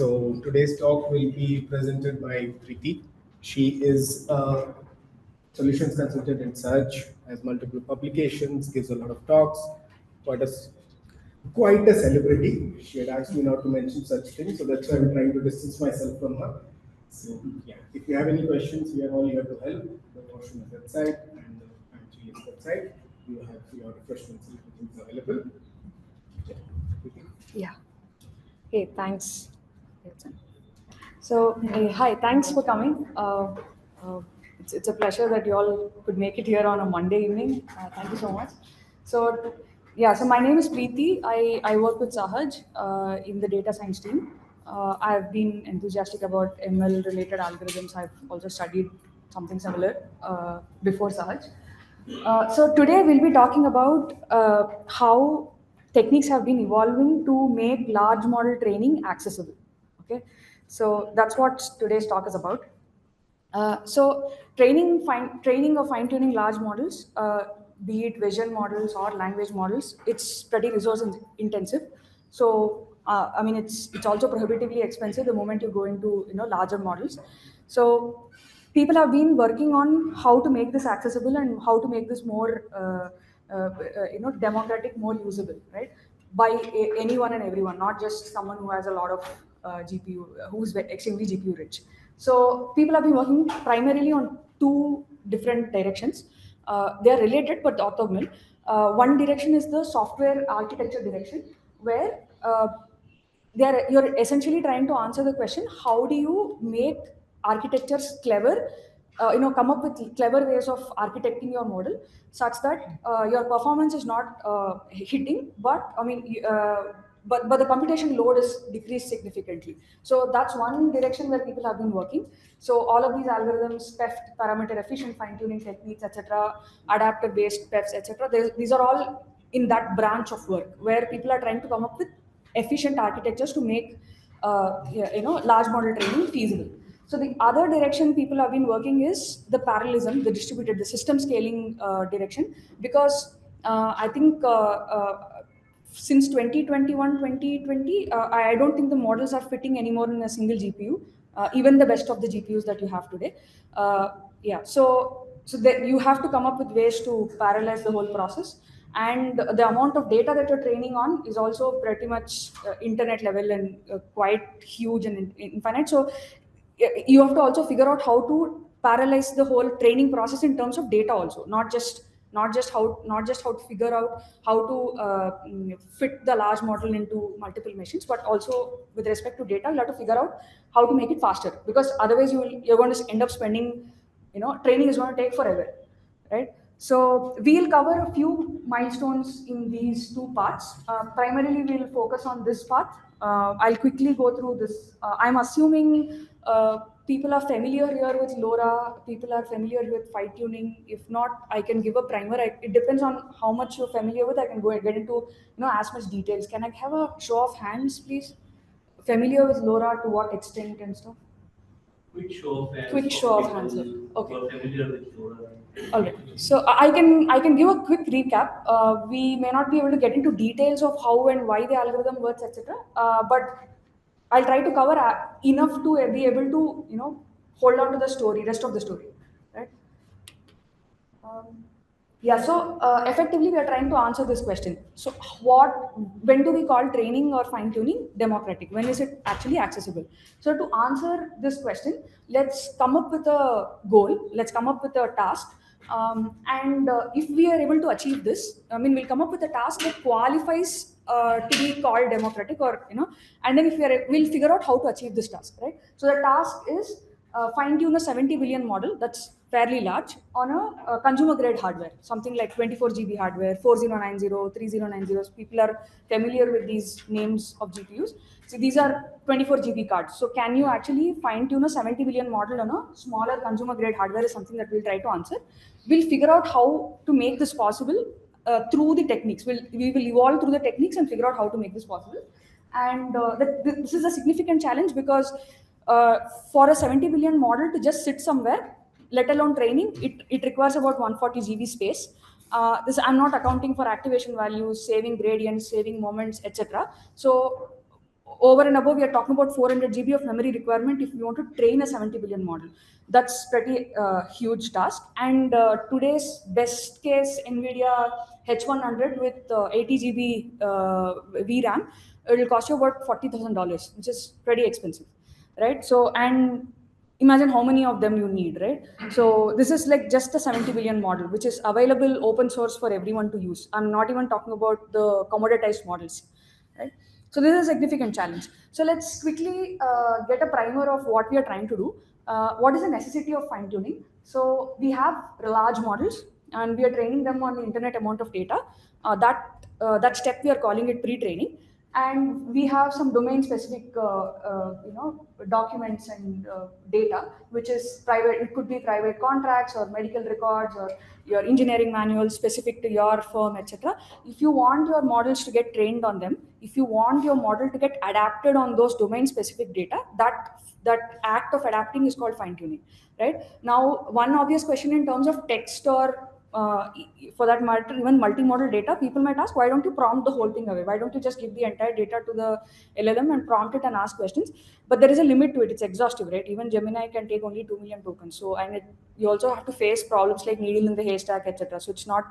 So today's talk will be presented by Preethi. She is a solutions consultant in Sahaj, has multiple publications, gives a lot of talks, quite a, quite a celebrity. She had asked me not to mention such things, so that's why I'm trying to distance myself from her. So yeah, if you have any questions, we are all here to help. The washroom is that side and the pantry is that side. You have your refreshments and things available. Yeah. Preethi. Yeah. Hey, thanks. So, hi, thanks for coming. It's a pleasure that you all could make it here on a Monday evening. Thank you so much. So, yeah, so my name is Preethi. I work with Sahaj in the data science team. I've been enthusiastic about ML related algorithms. I've also studied something similar before Sahaj. So today we'll be talking about how techniques have been evolving to make large model training accessible. Okay, so that's what today's talk is about. So training or fine tuning large models, be it vision models or language models, it's pretty resource intensive. So I mean, it's also prohibitively expensive the moment you go into larger models. So people have been working on how to make this accessible and how to make this more democratic, more usable, right, by anyone and everyone, not just someone who has a lot of GPU, who's extremely GPU rich. So people have been working primarily on two different directions. They are related but orthogonal. One direction is the software architecture direction, where you're essentially trying to answer the question: how do you make architectures clever? Come up with clever ways of architecting your model such that your performance is not hitting, but but the computation load is decreased significantly. So that's one direction where people have been working. So all of these algorithms, PEFT, parameter efficient fine tuning techniques, etc., adaptive based PEFs, etc., these are all in that branch of work where people are trying to come up with efficient architectures to make large model training feasible. So the other direction people have been working is the parallelism, the system scaling direction, because I think since 2021, 2020, I don't think the models are fitting anymore in a single GPU, even the best of the GPUs that you have today. Yeah, so that you have to come up with ways to parallelize the whole process, and the amount of data that you're training on is also pretty much internet level and quite huge and infinite. So you have to also figure out how to parallelize the whole training process in terms of data also, not just how to figure out how to fit the large model into multiple machines, but also with respect to data, you have to figure out how to make it faster, because otherwise you're going to end up spending, training is going to take forever, right? So we'll cover a few milestones in these two parts. Primarily, we'll focus on this part. I'll quickly go through this. I'm assuming people are familiar here with LoRA. People are familiar with fine tuning. If not, I can give a primer. It depends on how much you're familiar with. I can go and get into as much details. Can I have a show of hands, please? Familiar with LoRA to what extent and stuff? Quick show of hands. Quick show of hands. Okay. Who are familiar with LoRA. All right. So I can give a quick recap. We may not be able to get into details of how and why the algorithm works, etc. But I'll try to cover enough to be able to hold on to the story, rest of the story, right? Um, yeah, so effectively we are trying to answer this question. So when do we call training or fine tuning democratic? When is it actually accessible? So to answer this question, let's come up with a goal. Let's come up with a task. And if we are able to achieve this, I mean, we'll come up with a task that qualifies to be called democratic, or and then if we'll figure out how to achieve this task, right? So the task is fine tune a 70 billion model that's fairly large on a consumer grade hardware, something like 24 GB hardware, 4090, 3090. People are familiar with these names of GPUs. So these are 24 GB cards. So can you actually fine tune a 70 billion model on a smaller consumer grade hardware is something that we'll try to answer. We'll figure out how to make this possible through the techniques. We will evolve through the techniques and figure out how to make this possible. And this is a significant challenge because for a 70 billion model to just sit somewhere, let alone training, it requires about 140 GB space. This I'm not accounting for activation values, saving gradients, saving moments, etc. So over and above, we are talking about 400 GB of memory requirement if you want to train a 70 billion model. That's pretty huge task. And today's best case NVIDIA H100 with 80 GB VRAM, it will cost you about $40,000, which is pretty expensive, right? So, and imagine how many of them you need, right? So this is like just a 70 billion model, which is available open source for everyone to use. I'm not even talking about the commoditized models, right? So this is a significant challenge. So let's quickly get a primer of what we are trying to do. What is the necessity of fine tuning? So we have large models and we are training them on the internet amount of data. That step we are calling it pre-training, and we have some domain specific documents and data, which is private. It could be private contracts or medical records or your engineering manuals specific to your firm, etc. If you want your models to get trained on them, if you want your model to get adapted on those domain specific data, that act of adapting is called fine tuning, right? Now, one obvious question in terms of text or for that matter, even multimodal data, people might ask, why don't you prompt the whole thing away? Why don't you just give the entire data to the LLM and prompt it and ask questions? But there is a limit to it. It's exhaustive, right? Even Gemini can take only 2 million tokens. So, and you also have to face problems like needle in the haystack, etc. So it's not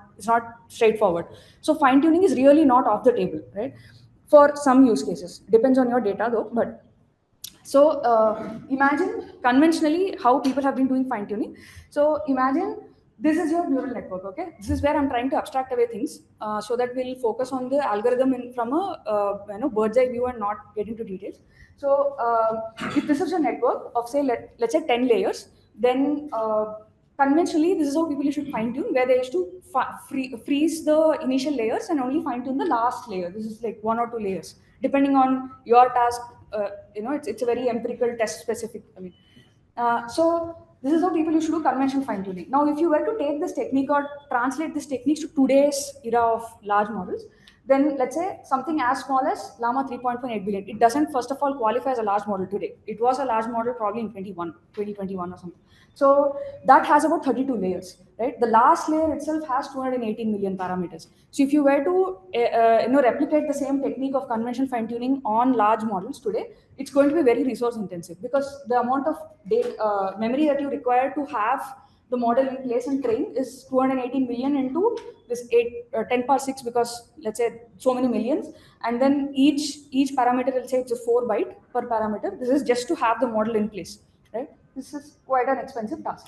straightforward. So fine tuning is really not off the table, right? For some use cases, depends on your data though, but so imagine conventionally how people have been doing fine tuning. So imagine this is your neural network, okay? This is where I'm trying to abstract away things so that we'll focus on the algorithm from a bird's eye view and not get into details. So if this is a network of say let's say 10 layers, then conventionally this is how people should fine tune, where they used to freeze the initial layers and only fine tune the last layer. This is like 1 or 2 layers depending on your task. It's a very empirical test specific. So this is how people used to do conventional fine tuning. Now, if you were to take this technique or translate this techniques to today's era of large models, then let's say something as small as Llama 3.18 billion. It doesn't, first of all, qualify as a large model today. It was a large model probably in 2021 or something. So that has about 32 layers, right? The last layer itself has 218 million parameters. So if you were to replicate the same technique of conventional fine tuning on large models today, it's going to be very resource intensive, because the amount of data, memory that you require to have the model in place and train is 218 million into this 10 power 6, because let's say so many millions, and then each parameter, let's say it's a 4 byte per parameter. This is just to have the model in place, right? This is quite an expensive task.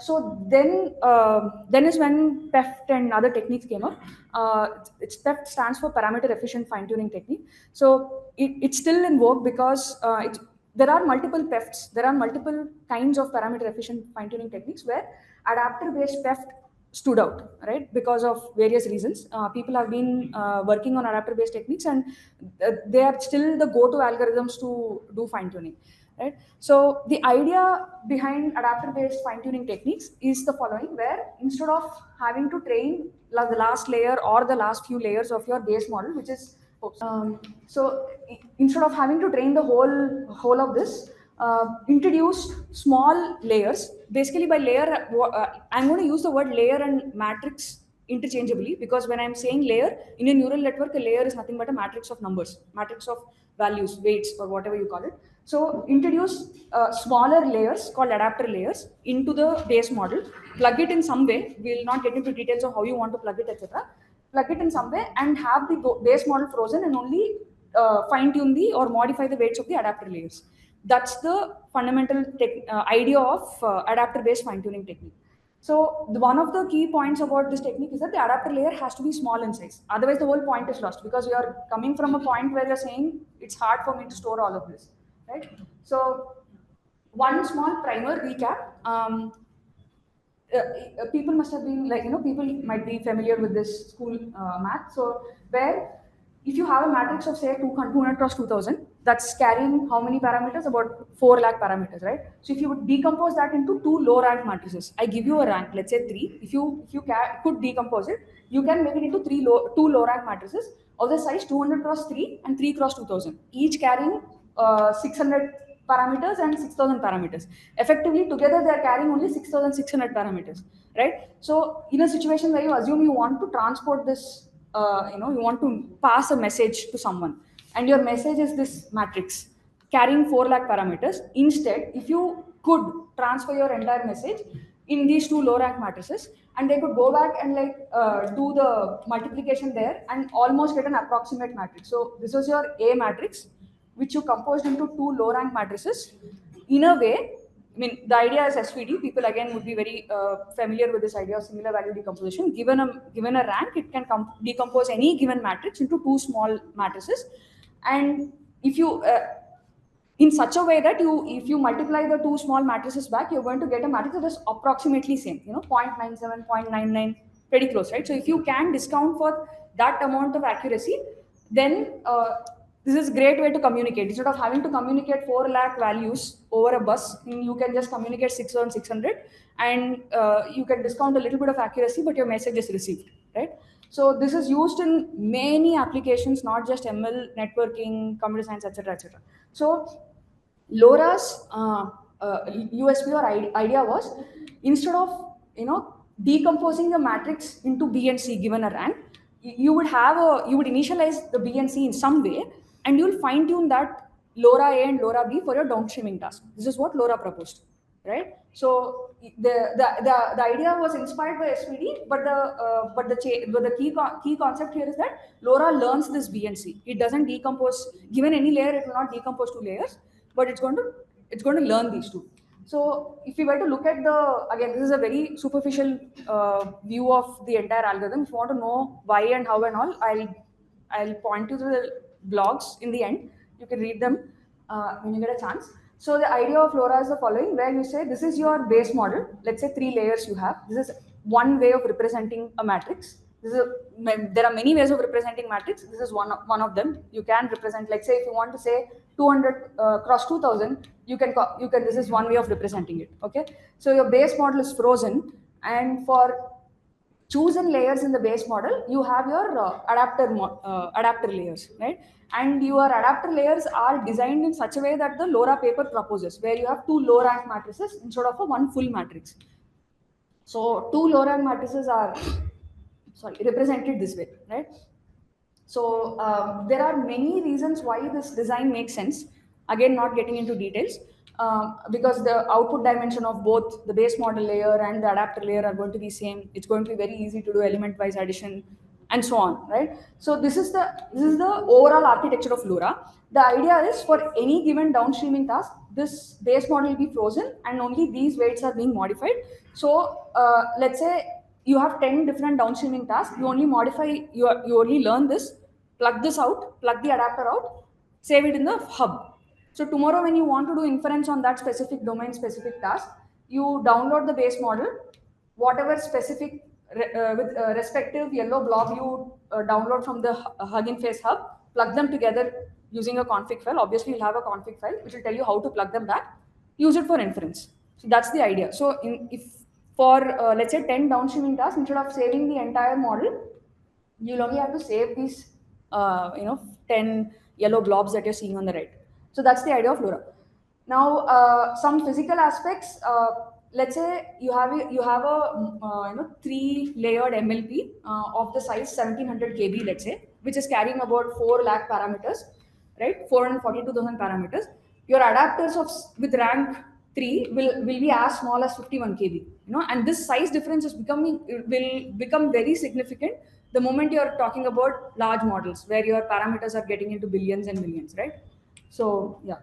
So then is when PEFT and other techniques came up. PEFT stands for parameter efficient fine tuning technique. So it's still in vogue because there are multiple PEFTs. There are multiple kinds of parameter efficient fine tuning techniques where adapter based PEFT stood out, right? Because of various reasons. People have been working on adapter based techniques, and they are still the go to algorithms to do fine tuning. Right? So the idea behind adapter-based fine-tuning techniques is the following, where instead of having to train the last layer or the last few layers of your base model, which is instead of having to train the whole of this, introduce small layers. Basically, by layer, I'm going to use the word layer and matrix interchangeably, because when I'm saying layer in a neural network, a layer is nothing but a matrix of numbers, matrix of values, weights, or whatever you call it. So introduce smaller layers called adapter layers into the base model, plug it in some way. We'll not get into details of how you want to plug it, etc. Plug it in some way and have the base model frozen, and only fine tune the or modify the weights of the adapter layers. That's the fundamental idea of adapter based fine tuning technique. So one of the key points about this technique is that the adapter layer has to be small in size. Otherwise, the whole point is lost, because you are coming from a point where you're saying it's hard for me to store all of this, right? So one small primer recap. People must have been people might be familiar with this school math. So where if you have a matrix of say 200 cross 2000, that's carrying how many parameters? About 4 lakh parameters, right? So if you would decompose that into 2 low rank matrices, I give you a rank, let's say 3. If you could decompose it, you can make it into 2 low rank matrices of the size 200 cross 3 and 3 cross 2000, each carrying 600 parameters and 6000 parameters. Effectively together they are carrying only 6600 parameters, right? So in a situation where you assume you want to transport this, you want to pass a message to someone, and your message is this matrix carrying 4 lakh parameters. Instead, if you could transfer your entire message in these two low rank matrices, and they could go back and like do the multiplication there and almost get an approximate matrix. So this was your A matrix, which you composed into two low rank matrices. In a way, I mean, the idea is SVD. People again would be very familiar with this idea of similar value decomposition. Given a rank, it can decompose any given matrix into two small matrices, and if you in such a way that if you multiply the two small matrices back, you're going to get a matrix that is approximately same. 0.97, 0.99, pretty close, right? So if you can discount for that amount of accuracy, then this is a great way to communicate. Instead of having to communicate 4 lakh values over a bus, you can just communicate 6,600, and you can discount a little bit of accuracy, but your message is received, right? So this is used in many applications, not just ML, networking, computer science, etc., etc. So LoRa's USP or idea was, instead of decomposing the matrix into B and C given a rank, you would initialize the B and C in some way, and you'll fine tune that LoRa A and LoRa B for your downstreaming task. This is what LoRa proposed, right? So the idea was inspired by SVD, but the key concept here is that LoRa learns this B and C. It doesn't decompose. Given any layer, it will not decompose to layers, but it's going to learn these two. So if we were to look at again, this is a very superficial view of the entire algorithm. If you want to know why and how and all, I'll point you to the blogs in the end. You can read them when you get a chance. So the idea of LoRa is the following, where you say this is your base model. Let's say 3 layers you have. This is one way of representing a matrix. There are many ways of representing matrix. This is one of them. You can represent, let's say, if you want to say 200 cross 2000, you can. This is one way of representing it. Okay. So your base model is frozen, and for chosen layers in the base model, you have your adapter layers, right? And your adapter layers are designed in such a way that the LoRa paper proposes, where you have two low rank matrices instead of one full matrix. So two low rank matrices are represented this way, right? So there are many reasons why this design makes sense. Again, not getting into details, because the output dimension of both the base model layer and the adapter layer are going to be same. It's going to be very easy to do element-wise addition and so on, right? So this is the overall architecture of LoRa. The idea is, for any given downstreaming task, this base model will be frozen and only these weights are being modified. So let's say you have 10 different downstreaming tasks. You only you only learn this, plug this out, plug the adapter out, save it in the hub. So tomorrow when you want to do inference on that specific domain, specific task, you download the base model, whatever specific with respective yellow blob you download from the Hugging Face hub, plug them together using a config file. Obviously, you'll have a config file which will tell you how to plug them back, use it for inference. So that's the idea. So if for let's say 10 downstreaming tasks, instead of saving the entire model, you'll only have to save these 10 yellow blobs that you're seeing on the right. So that's the idea of LoRa. Now some physical aspects. Let's say you have a 3 layered MLP of the size 1700 KB, let's say, which is carrying about 4 lakh parameters, right? 442,000 parameters. Your adapters with rank 3 will be as small as 51 KB, and this size difference will become very significant the moment you're talking about large models where your parameters are getting into billions and millions, right? So yeah.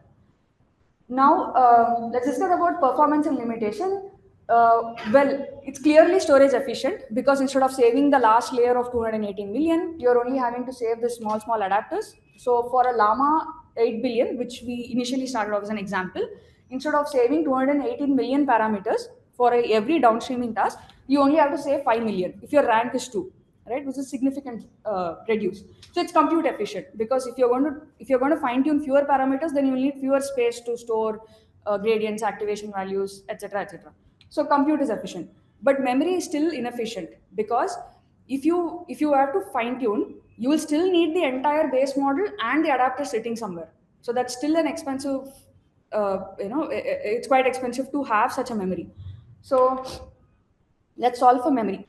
Now let's discuss about performance and limitation. Well, it's clearly storage efficient, because instead of saving the last layer of 218 million, you're only having to save the small adapters. So for a Llama 8 billion, which we initially started off as an example, instead of saving 218 million parameters for every downstreaming task, you only have to save 5 million if your rank is 2, right? Which is significant reduce. So it's compute efficient, because if you're going to fine tune fewer parameters, then you will need fewer space to store gradients, activation values, etc., etc. So compute is efficient, but memory is still inefficient, because if you have to fine tune, you will still need the entire base model and the adapter sitting somewhere. So that's still an expensive. It's quite expensive to have such a memory. So let's solve for memory.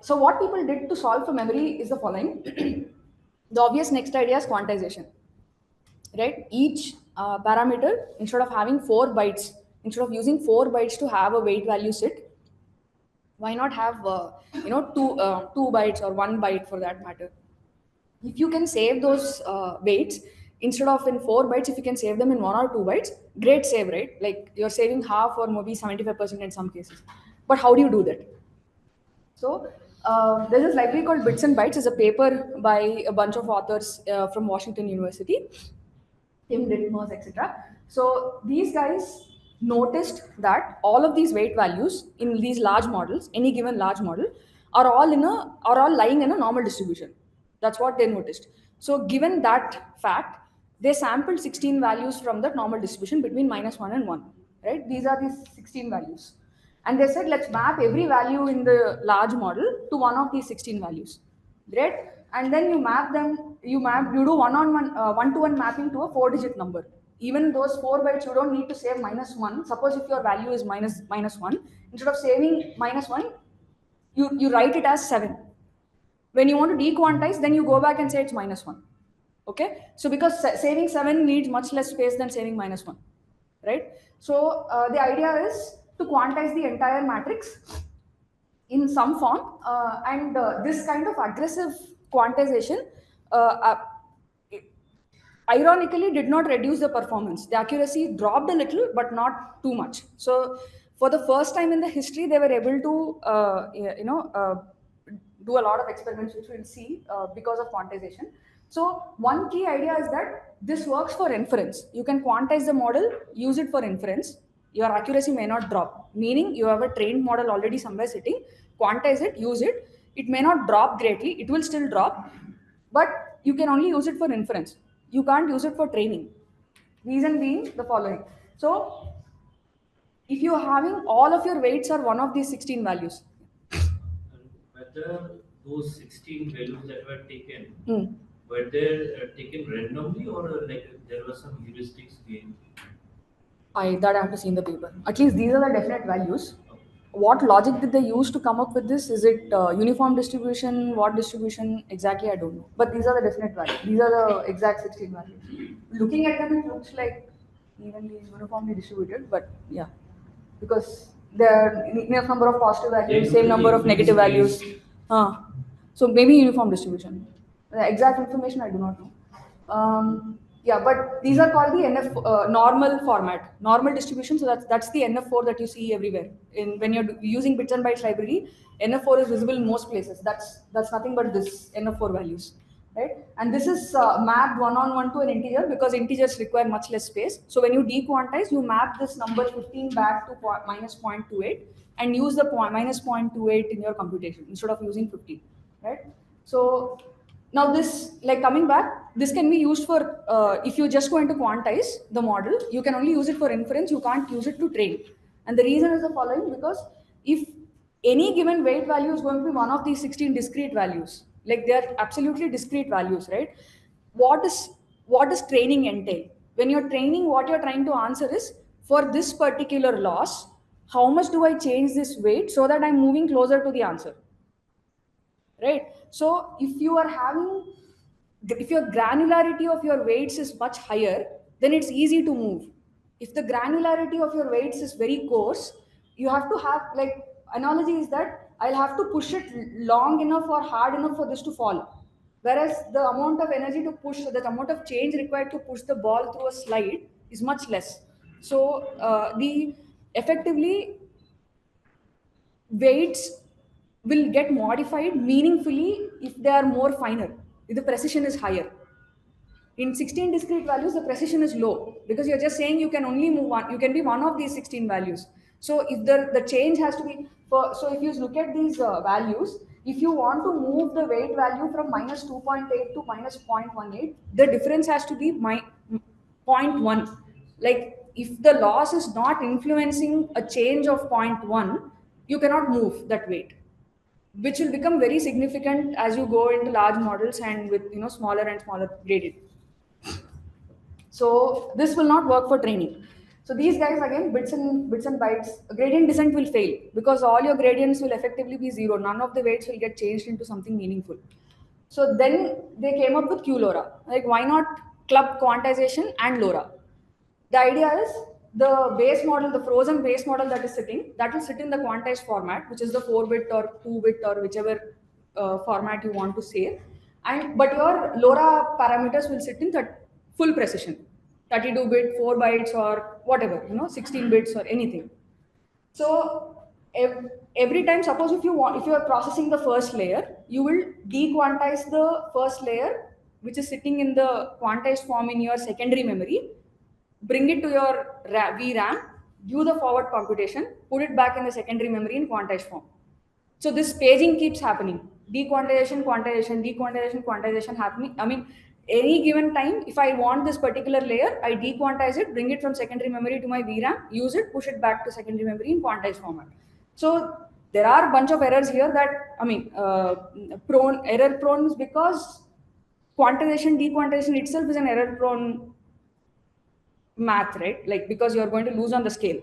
So what people did to solve for memory is the following. The obvious next idea is quantization, right? Each parameter, instead of having 4 bytes, instead of using 4 bytes to have a weight value set, why not have two bytes or 1 byte for that matter? If you can save those weights instead of in 4 bytes, if you can save them in 1 or 2 bytes, great save, right? Like you're saving half or maybe 75% in some cases. But how do you do that? So there's this library called Bits and Bytes. It's a paper by a bunch of authors from Washington University, Tim Dittmers, etc. So these guys noticed that all of these weight values in these large models, any given large model, are all lying in a normal distribution. That's what they noticed. So given that fact, they sampled 16 values from that normal distribution between -1 and 1. Right? These are these 16 values. And they said, let's map every value in the large model to one of these 16 values. Great. And then you map them, you do one-to-one mapping to a 4-digit number. Even those 4 bytes, you don't need to save -1. Suppose if your value is minus 1, instead of saving -1, you write it as 7. When you want to dequantize, then you go back and say it's -1. Okay? So because saving 7 needs much less space than saving -1, right? So the idea is to quantize the entire matrix in some form, and this kind of aggressive quantization ironically did not reduce the performance. The accuracy dropped a little, but not too much. So for the first time in the history, they were able to do a lot of experiments, which we'll see because of quantization. So one key idea is that this works for inference. You can quantize the model, use it for inference. Your accuracy may not drop, meaning you have a trained model already somewhere sitting, quantize it, use it. It may not drop greatly, it will still drop, but you can only use it for inference. You can't use it for training. Reason being the following. So if you're having all of your weights are one of these 16 values. And whether those 16 values that were taken, were they taken randomly or like there was some heuristics gain? That I have to see in the paper. At least these are the definite values. What logic did they use to come up with this? Is it uniform distribution? What distribution? Exactly, I don't know. But these are the definite values. These are the exact 16 values. Looking at them, it looks like evenly uniformly distributed. But yeah, because there are enough number of positive values, same number of negative values. So maybe uniform distribution. The exact information I do not know. Yeah, but these are called the NF normal format, normal distribution. So that's the NF4 that you see everywhere. In when you're using bits and bytes library, NF4 is visible in most places. That's nothing but this NF4 values, right? And this is mapped one-on-one to an integer because integers require much less space. So when you dequantize, you map this number 15 back to minus 0.28 and use the minus 0.28 in your computation instead of using 15, right? So now this, like coming back, this can be used for, if you're just going to quantize the model, you can only use it for inference, you can't use it to train. And the reason is the following, because if any given weight value is going to be one of these 16 discrete values, like they're absolutely discrete values, right? What does training entail? When you're training, what you're trying to answer is, for this particular loss, how much do I change this weight so that I'm moving closer to the answer? Right? So if your granularity of your weights is much higher, then it's easy to move. If the granularity of your weights is very coarse, you have to have, like, analogy is that I'll have to push it long enough or hard enough for this to fall. Whereas the amount of energy to push, the amount of change required to push the ball through a slide is much less. So the effectively weights will get modified meaningfully if they are more finer, if the precision is higher. In 16 discrete values, the precision is low because you're just saying you can only move one, you can be one of these 16 values. So if the change has to be, so if you look at these values, if you want to move the weight value from minus 2.8 to minus 0.18, the difference has to be 0.1. Like if the loss is not influencing a change of 0.1, you cannot move that weight, which will become very significant as you go into large models and with smaller and smaller gradient. So this will not work for training. So these guys, again, bits and bytes, gradient descent will fail because all your gradients will effectively be zero. None of the weights will get changed into something meaningful. So then they came up with QLoRA. Like, why not club quantization and LoRA? The idea is the base model, the frozen base model that is sitting, that will sit in the quantized format, which is the 4-bit or 2-bit or whichever format you want to save. And but your LoRA parameters will sit in that full precision, 32-bit, 4 bytes or whatever, 16 bits or anything. So every time, suppose if you are processing the first layer, you will dequantize the first layer, which is sitting in the quantized form in your secondary memory, bring it to your VRAM, do the forward computation, put it back in the secondary memory in quantized form. So this paging keeps happening. Dequantization, quantization, dequantization, quantization happening. I mean, any given time, if I want this particular layer, I dequantize it, bring it from secondary memory to my VRAM, use it, push it back to secondary memory in quantized format. So there are a bunch of errors here that, error prone is because quantization, dequantization itself is an error prone math, right? Like, because you're going to lose on the scale.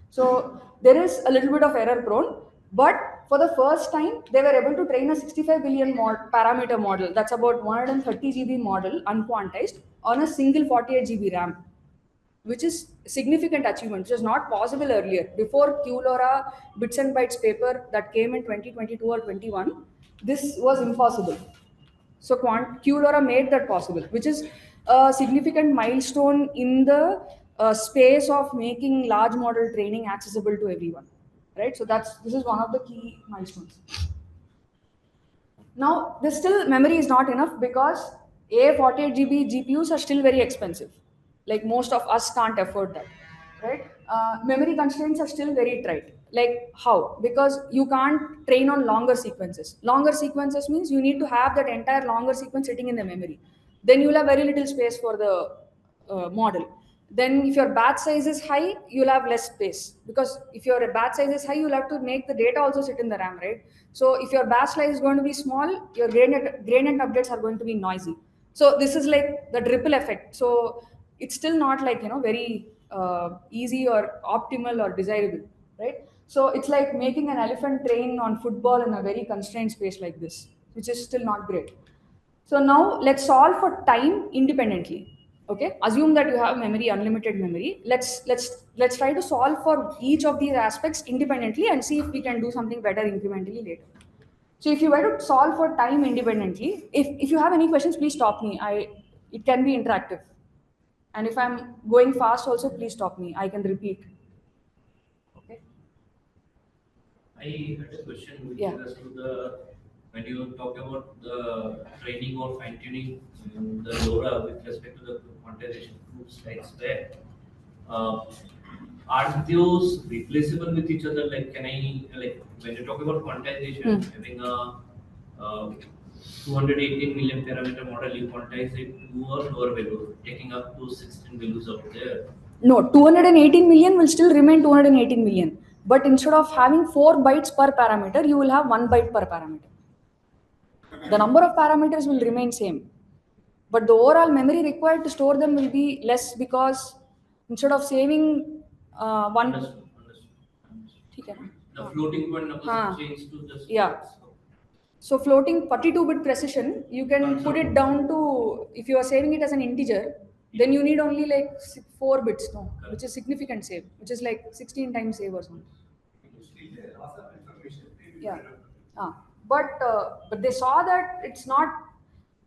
So there is a little bit of error prone, but for the first time, they were able to train a 65 billion parameter model. That's about 130 GB model, unquantized, on a single 48 GB RAM, which is significant achievement, which was not possible earlier. Before QLoRA bits and bytes paper that came in 2022 or 21, this was impossible. So QLoRA made that possible, which is a significant milestone in the space of making large model training accessible to everyone, right? So this is one of the key milestones. Now, this still memory is not enough because 48 GB GPUs are still very expensive. Like, most of us can't afford that, right? Memory constraints are still very tight. Like, how? Because you can't train on longer sequences. Longer sequences means you need to have that entire longer sequence sitting in the memory. Then you will have very little space for the model. Then if your batch size is high, you'll have less space, because if your batch size is high, you'll have to make the data also sit in the RAM, right? So if your batch size is going to be small, your gradient updates are going to be noisy. So this is like the ripple effect. So it's still not like, very easy or optimal or desirable, right? So it's like making an elephant train on football in a very constrained space like this, which is still not great. So now let's solve for time independently. Okay, assume that you have memory, unlimited memory. Let's try to solve for each of these aspects independently and see if we can do something better incrementally later. So if you were to solve for time independently, if you have any questions, please stop me. It can be interactive, and if I'm going fast, also please stop me. I can repeat. Okay. I had a question with Yeah. regards to when you talk about the training or fine tuning the LoRa with respect to the quantization groups like where uh, are those replaceable with each other? Like, can I, like, when you talk about quantization, having a 218 million parameter model, you quantize it to a lower value, taking up to 16 values out there. No, 218 million will still remain 218 million. But instead of having 4 bytes per parameter, you will have 1 byte per parameter. The number of parameters will remain same. But the overall memory required to store them will be less, because instead of saving one. Understood. ठीक है ना? The floating point numbers हाँ. change to just Yeah. So floating 32-bit precision, you can put it down to, if you are saving it as an integer, then you need only like 4 bits, no, which is significant save, which is like 16 times save or something. Yeah. But they saw that it's not.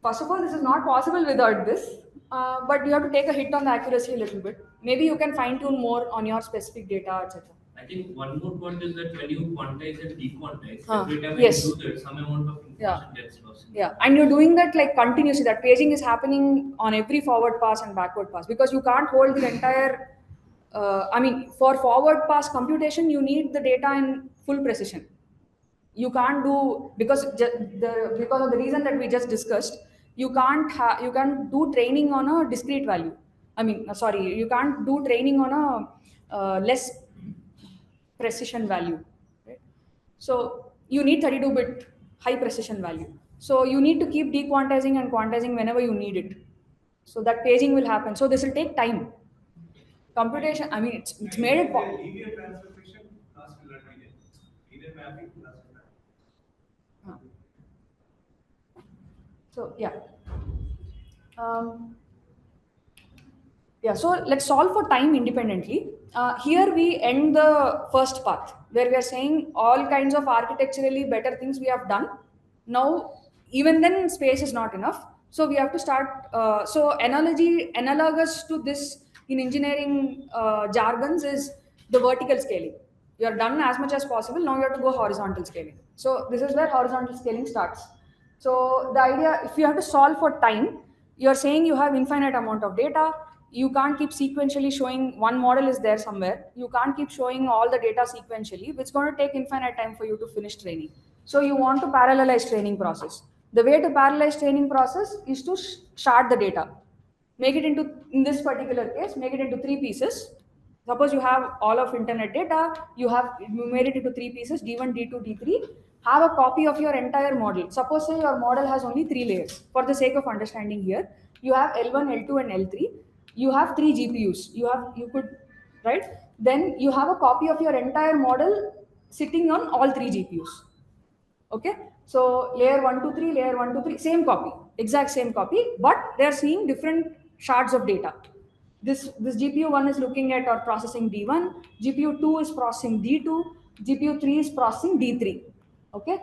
First of all, this is not possible without this. But you have to take a hit on the accuracy a little bit. Maybe you can fine tune more on your specific data, etc. I think one more point is that when you quantize and dequantize, every time Yes. when you do that, some amount of information gets lost. Yeah, and you're doing that like continuously. That paging is happening on every forward pass and backward pass, because you can't hold the entire. For forward pass computation, you need the data in full precision. You can't do, because because of the reason that we just discussed, you can't do training on a discrete value. You can't do training on a less precision value, right? So you need 32-bit high precision value. So you need to keep dequantizing and quantizing whenever you need it. So that paging will happen. So this will take time. Computation, it's made it possible. Linear transformation class will not be there. Linear mapping class will not. So yeah. Um, yeah, so let's solve for time independently. Here we end the first path where we are saying all kinds of architecturally better things we have done. Now, even then, space is not enough. So we have to start. So analogous to this in engineering jargons is the vertical scaling. You are done as much as possible. Now you have to go horizontal scaling. So this is where horizontal scaling starts. So the idea, if you have to solve for time, you're saying you have infinite amount of data. You can't keep sequentially showing one model is there somewhere. You can't keep showing all the data sequentially, which is going to take infinite time for you to finish training. So you want to parallelize training process. The way to parallelize training process is to shard the data. Make it into, in this particular case, make it into three pieces. Suppose you have all of internet data, you made it into three pieces, D1, D2, D3. Have a copy of your entire model. Suppose say your model has only three layers. For the sake of understanding here, you have L1, L2, and L3. You have three GPUs. You could, right? Then you have a copy of your entire model sitting on all three GPUs. Okay, so layer 1 to 3, layer 1 to 3, same copy, exact same copy, but they are seeing different shards of data. This GPU 1 is looking at or processing D1, GPU 2 is processing D2, GPU 3 is processing D3. Okay,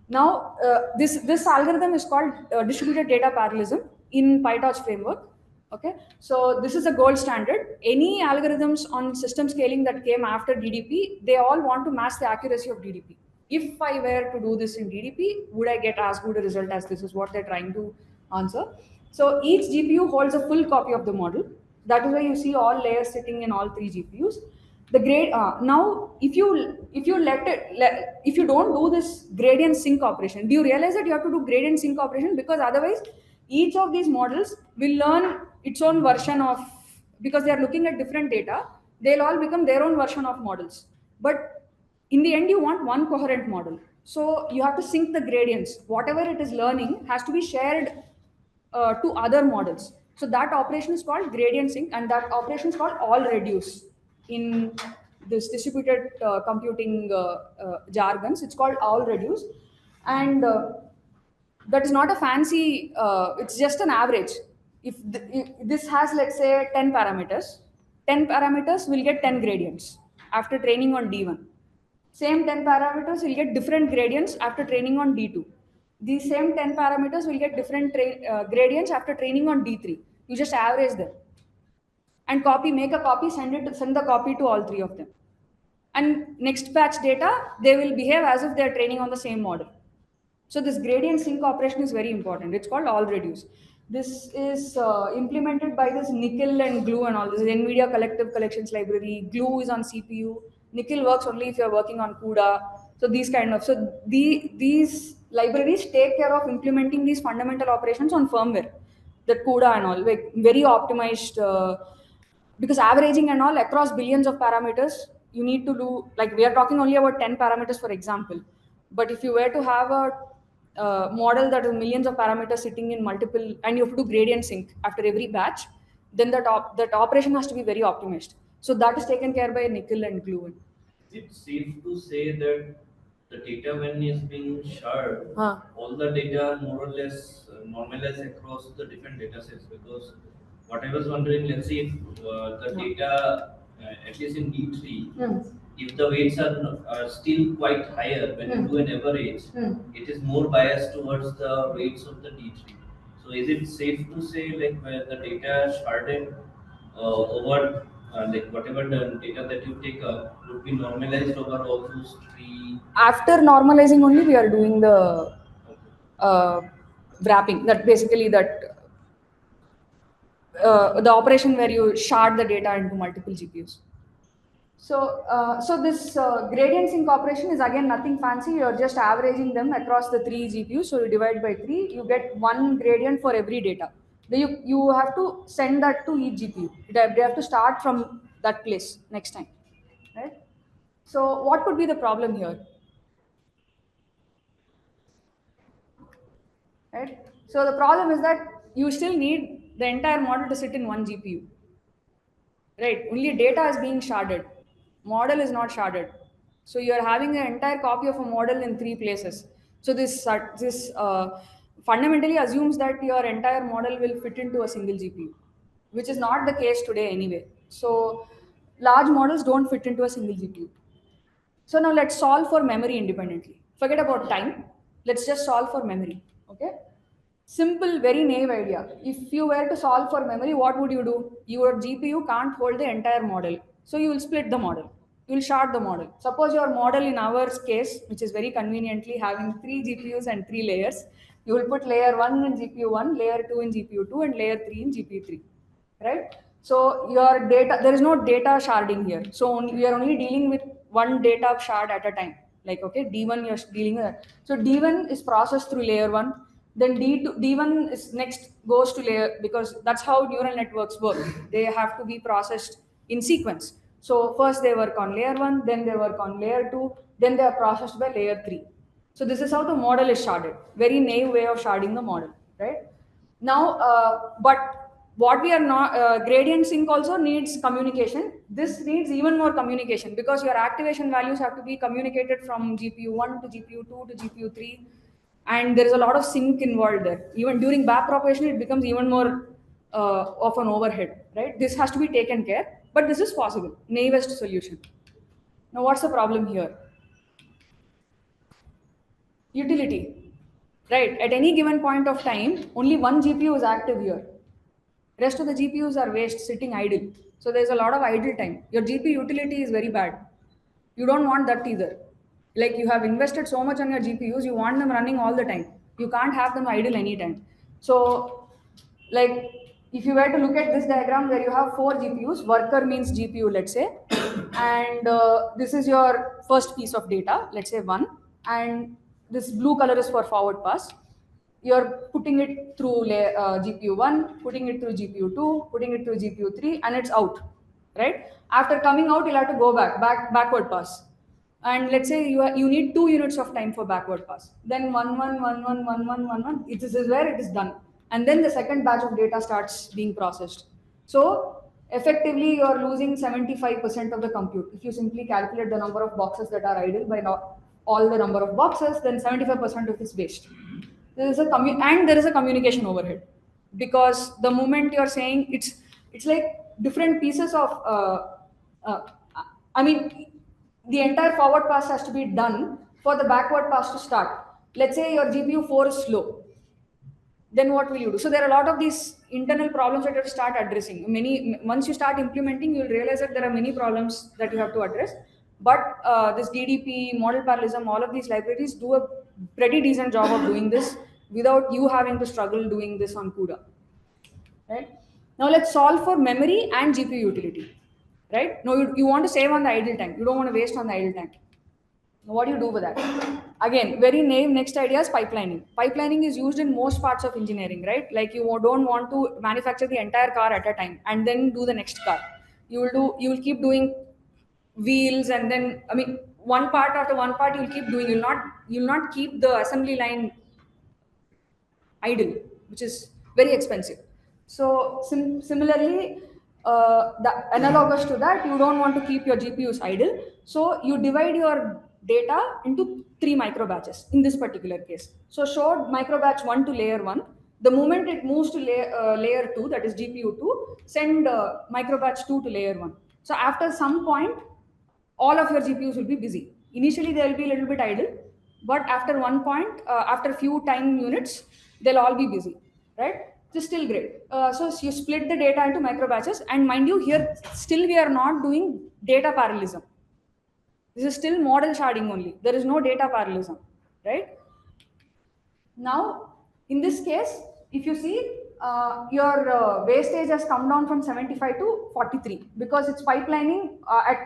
now this algorithm is called distributed data parallelism in PyTorch framework. Okay, so this is a gold standard. Any algorithms on system scaling that came after DDP, they all want to match the accuracy of DDP. If I were to do this in DDP, would I get as good a result as this? Is what they're trying to answer. So each GPU holds a full copy of the model. That is why you see all layers sitting in all three GPUs. The grade now, if you don't do this gradient sync operation, do you realize that you have to do gradient sync operation? Because otherwise, each of these models will learn its own version of, because they are looking at different data, they'll all become their own version of models. But in the end, you want one coherent model. So you have to sync the gradients. Whatever it is learning has to be shared to other models. So that operation is called gradient sync, and that operation is called all reduce in this distributed computing jargons. It's called all reduce, and that is not a fancy. It's just an average. If this has, let's say, 10 parameters, 10 parameters will get 10 gradients after training on D1. Same 10 parameters will get different gradients after training on D2. These same 10 parameters will get different gradients after training on D3. You just average them and make a copy, send the copy to all three of them. And next batch data, they will behave as if they are training on the same model. So this gradient sync operation is very important. It's called all reduce. This is implemented by this Nickel and Glue and all this NVIDIA collective collections library. Glue is on CPU. Nickel works only if you're working on CUDA. So these libraries take care of implementing these fundamental operations on firmware, the CUDA and all, like very optimized. Because averaging and all across billions of parameters, you need to do, like, we are talking only about 10 parameters for example, but if you were to have a model that is millions of parameters sitting in multiple, and you have to do gradient sync after every batch, then that operation has to be very optimized. So that is taken care by Nickel and Glue. Is it safe to say that the data when is being shared, all the data are more or less normalized across the different data sets? Because what I was wondering, let's see if the data, at least in D3, if the weights are still quite higher, when you do an average, it is more biased towards the weights of the D3. So is it safe to say, like, where the data sharded over like whatever the data that you take up would be normalized over all those three? After normalizing only we are doing the wrapping, that basically the operation where you shard the data into multiple GPUs. So this gradient sync operation is again nothing fancy. You're just averaging them across the three GPUs. So you divide by 3, you get one gradient for every data. Then you have to send that to each GPU. They have to start from that place next time, right? So what could be the problem here? Right? So the problem is that you still need the entire model to sit in one GPU. Right? Only data is being sharded. Model is not sharded. So you are having an entire copy of a model in 3 places. So this fundamentally assumes that your entire model will fit into a single GPU, which is not the case today anyway. So large models don't fit into a single GPU. So now let's solve for memory independently. Forget about time. Let's just solve for memory. Okay. Simple, very naive idea. If you were to solve for memory, what would you do? Your GPU can't hold the entire model. So you will split the model. You will shard the model. Suppose your model in our case, which is very conveniently having 3 GPUs and 3 layers, you will put layer 1 in GPU 1, layer 2 in GPU 2, and layer 3 in GPU 3. Right? So your data, there is no data sharding here. So we are only dealing with one data shard at a time. Like, okay, D1 you're dealing with that. So D1 is processed through layer 1. Then D1 is next goes to layer, because that's how neural networks work. They have to be processed in sequence. So first they work on layer 1, then they work on layer 2, then they are processed by layer 3. So this is how the model is sharded. Very naive way of sharding the model, right? Now, but what we are not, gradient sync also needs communication. This needs even more communication, because your activation values have to be communicated from GPU 1 to GPU 2 to GPU 3. And there is a lot of sync involved there. Even during back propagation, it becomes even more of an overhead, right? This has to be taken care, but this is possible. Naivest solution. Now, what's the problem here? Utility, right? At any given point of time, only one GPU is active here. Rest of the GPUs are waste, sitting idle. So there's a lot of idle time. Your GPU utility is very bad. You don't want that either. Like, you have invested so much on your GPUs, you want them running all the time. You can't have them idle anytime. So, like, if you were to look at this diagram where you have 4 GPUs, worker means GPU, let's say, and this is your first piece of data, let's say 1, and this blue color is for forward pass. You're putting it through GPU 1, putting it through GPU 2, putting it through GPU 3, and it's out, right? After coming out, you'll have to go backward pass. And let's say you need 2 units of time for backward pass. Then 1, 1, 1, 1, 1, 1, 1, 1. This is where it is done. And then the second batch of data starts being processed. So effectively, you're losing 75% of the compute. If you simply calculate the number of boxes that are idle by all the number of boxes, then 75% of it is waste. There is a communication overhead, because the moment you're saying it's like different pieces of uh, I mean, the entire forward pass has to be done for the backward pass to start. Let's say your GPU 4 is slow, then what will you do? So there are a lot of these internal problems that you have to start addressing. Once you start implementing, you'll realize that there are many problems that you have to address. But this DDP, model parallelism, all of these libraries do a pretty decent job of doing this without you having to struggle doing this on CUDA. Right? Now let's solve for memory and GPU utility. Right? Now you want to save on the idle time. You don't want to waste on the idle time. What do you do with that? Again, very naive. Next idea is pipelining. Pipelining is used in most parts of engineering, right? Like, you don't want to manufacture the entire car at a time and then do the next car. You will keep doing wheels, and then, I mean, one part after one part you'll keep doing. You'll not keep the assembly line idle, which is very expensive. So similarly, analogous to that, you don't want to keep your GPUs idle. So you divide your data into 3 micro batches in this particular case. So show micro batch 1 to layer 1. The moment it moves to layer 2, that is GPU 2, send micro batch 2 to layer 1. So after some point, all of your GPUs will be busy. Initially, they will be a little bit idle, but after one point, after a few time units, they'll all be busy, right? This is still great. So you split the data into micro batches, and mind you, here still we are not doing data parallelism. This is still model sharding only. There is no data parallelism, right? Now, in this case, if you see, your wastage has come down from 75 to 43, because it's pipelining.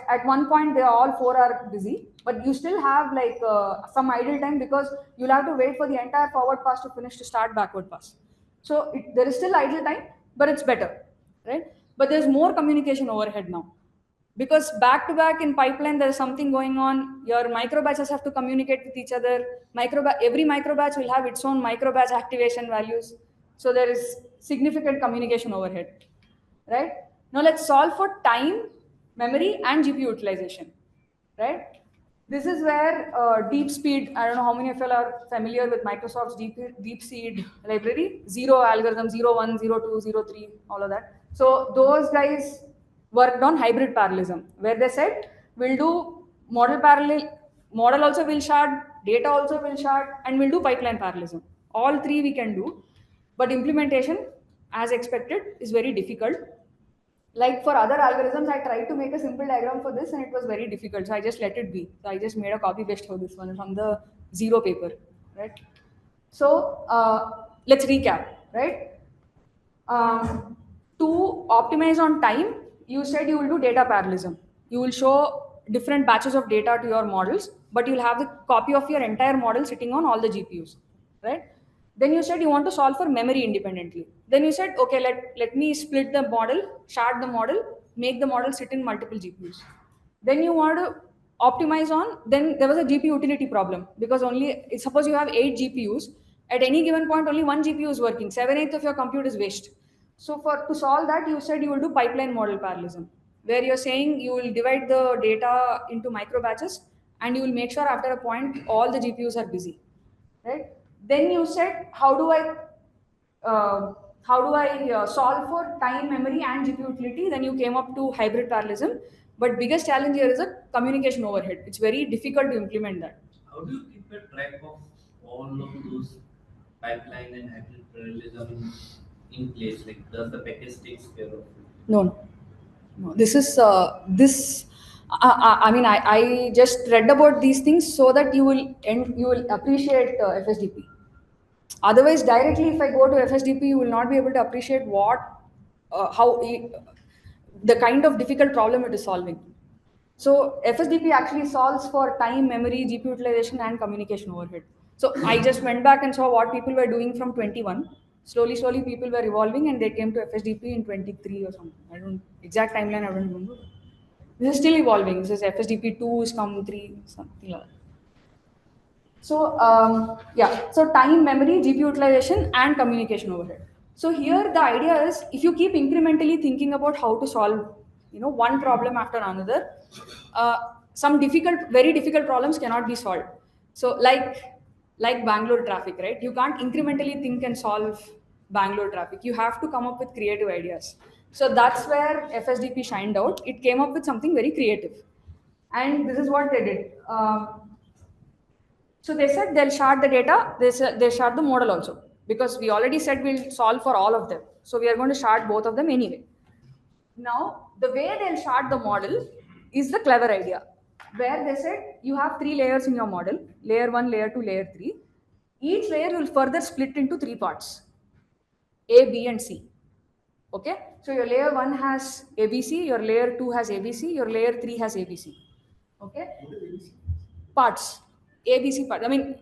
At one point, they all 4 are busy, but you still have like some idle time, because you'll have to wait for the entire forward pass to finish to start backward pass. So there is still idle time, but it's better, right? But there's more communication overhead now, because back to back in pipeline there is something going on. Your micro batches have to communicate with each other. Every micro batch will have its own micro batch activation values, so there is significant communication overhead, right? Now let's solve for time, memory, and GPU utilization, right? This is where deep speed, I don't know how many of you are familiar with Microsoft's deep seed library, zero algorithm, 0, 1, 0, 2, 0, 3, all of that. So those guys worked on hybrid parallelism, where they said, we'll do model also will shard, data also will shard, and we'll do pipeline parallelism. All three we can do, but implementation, as expected, is very difficult. Like for other algorithms, I tried to make a simple diagram for this and it was very difficult. So I just let it be. So I just made a copy paste for this one from the zero paper, right? So let's recap, right? To optimize on time, you said you will do data parallelism. You will show different batches of data to your models, but you'll have the copy of your entire model sitting on all the GPUs, right? Then you said you want to solve for memory independently. Then you said, okay, let me split the model, shard the model, make the model sit in multiple GPUs. Then you want to optimize on, then there was a GPU utility problem because only, suppose you have 8 GPUs, at any given point only one GPU is working, 7/8 of your compute is waste. So to solve that, you said you will do pipeline model parallelism, where you're saying you will divide the data into micro batches and you will make sure after a point all the GPUs are busy, right? Then you said, how do I solve for time, memory, and GPU utility? Then you came up to hybrid parallelism. But biggest challenge here is a communication overhead. It's very difficult to implement that. How do you keep a track of all of those pipeline and hybrid parallelism in place? Like, does the package takes care of it? No. This is this. I mean, I just read about these things so that you will appreciate FSDP. Otherwise, directly, if I go to FSDP, you will not be able to appreciate the kind of difficult problem it is solving. So FSDP actually solves for time, memory, GPU utilization, and communication overhead. So I just went back and saw what people were doing from 21. Slowly, people were evolving, and they came to FSDP in 23 or something. I don't exact timeline. I don't remember. This is still evolving. This is FSDP 2 is come 3, something like that. So yeah, so time, memory, GPU utilization, and communication overhead. So here the idea is, if you keep incrementally thinking about how to solve, one problem after another, some very difficult problems cannot be solved. So like Bangalore traffic, right? You can't incrementally think and solve Bangalore traffic. You have to come up with creative ideas. So that's where FSDP shined out. It came up with something very creative, and this is what they did. So they said they'll shard the data, they shard the model also, because we already said we'll solve for all of them. So we are going to shard both of them anyway. Now, the way they'll shard the model is the clever idea, where they said you have 3 layers in your model, layer 1, layer 2, layer 3. Each layer will further split into 3 parts, A, B, and C. Okay? So your layer 1 has ABC, your layer 2 has ABC, your layer 3 has ABC. Okay? Parts. ABC part. I mean,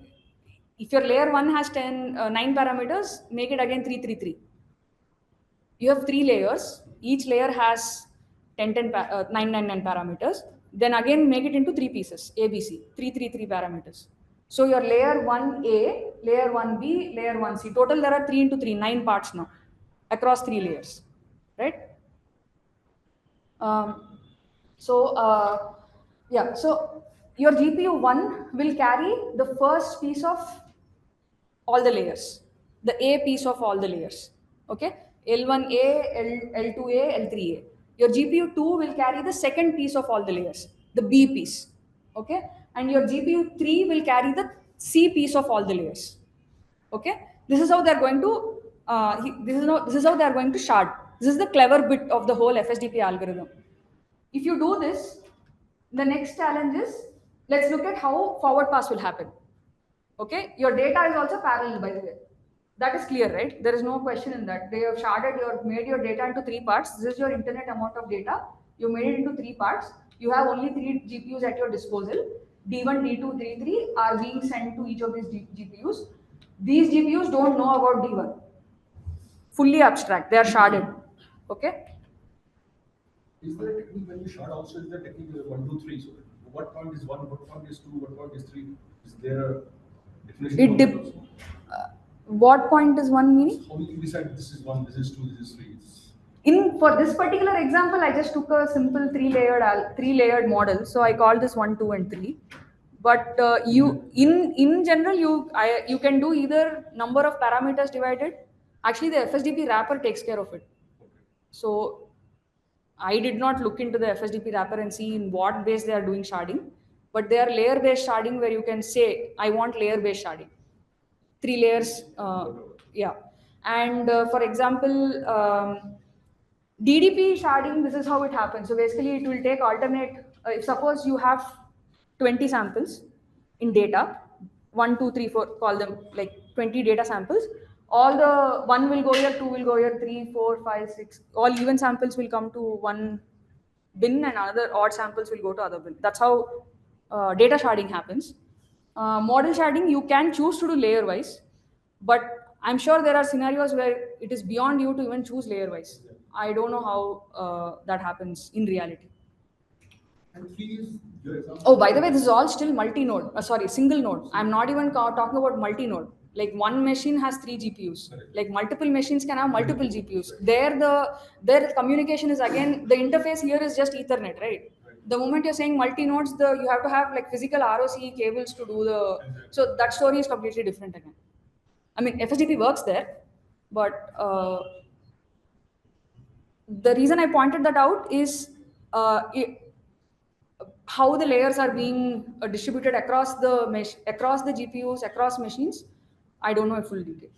if your layer 1 has 9 parameters, make it again 3, 3, 3. You have 3 layers. Each layer has 9, 9, 9 parameters. Then again make it into 3 pieces, ABC, 3, 3, 3 parameters. So your layer 1A, layer 1B, layer 1C. Total there are 3 into 3, 9 parts now across 3 layers, right? Yeah, so your GPU 1 will carry the first piece of all the layers, the A piece of all the layers. Okay, L1A, L2A, L3A. Your GPU 2 will carry the second piece of all the layers, the B piece. Okay, and your GPU 3 will carry the C piece of all the layers. Okay, this is how they are going to. This is how they are going to shard. This is the clever bit of the whole FSDP algorithm. If you do this, the next challenge is, let's look at how forward pass will happen. Okay, your data is also parallel, by the way. That is clear, right? There is no question in that. They have made your data into 3 parts. This is your internet amount of data. You made it into 3 parts. You have only 3 GPUs at your disposal. D1, D2, D3 are being sent to each of these GPUs. These GPUs don't know about D1. Fully abstract. They are sharded. Okay? Is there a technique when you shard also? Is there a technique 1, 2, 3? So what point is 1, what point is 2, what point is 3? Is there a definition? What point is 1 meaning? How will you decide this is 1, this is 2, this is 3? For this particular example, I just took a simple 3 layered model. So I called this 1, 2, and 3. But in general, you can do either number of parameters divided. Actually, the FSDP wrapper takes care of it. So I did not look into the FSDP wrapper and see in what base they are doing sharding, but they are layer based sharding where you can say I want layer based sharding, 3 layers. Yeah, and for example. DDP sharding, this is how it happens. So basically, it will take alternate. If suppose you have 20 samples in data, 1, 2, 3, 4, call them like 20 data samples. All the one will go here, two will go here, 3, 4, 5, 6. All even samples will come to one bin, and another odd samples will go to other bin. That's how data sharding happens. Model sharding, you can choose to do layer wise, but I'm sure there are scenarios where it is beyond you to even choose layer wise. I don't know how that happens in reality. And 3 is your example. Oh, by the way, this is all still multi-node. Sorry, single node. I'm not even talking about multi-node. Like one machine has 3 GPUs. Correct. Like multiple machines can have multiple GPUs. There, the communication is again, the interface here is just Ethernet, right? The moment you're saying multi-nodes, you have to have like physical ROC cables to do the. So that story is completely different again. I mean, FSDP works there, but the reason I pointed that out is how the layers are being distributed across the across the GPUs, across machines. I don't know in full detail.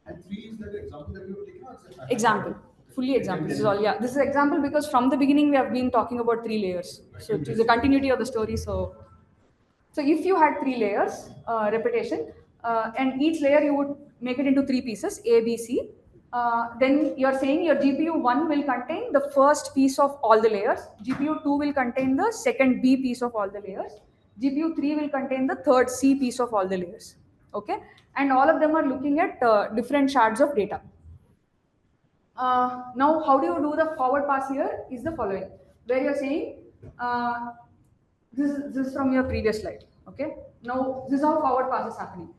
And 3 is that example that you have taken? Or is it Example, fully example. This is all. Yeah, this is example because from the beginning we have been talking about 3 layers. So it is the continuity of the story. So if you had 3 layers, repetition, and each layer you would make it into 3 pieces, A, B, C. Then you're saying your GPU 1 will contain the first piece of all the layers, GPU 2 will contain the second B piece of all the layers, GPU 3 will contain the third C piece of all the layers. Okay, and all of them are looking at different shards of data. Now, how do you do the forward pass here is the following, where you're saying, this is from your previous slide. Okay, now this is how forward pass is happening.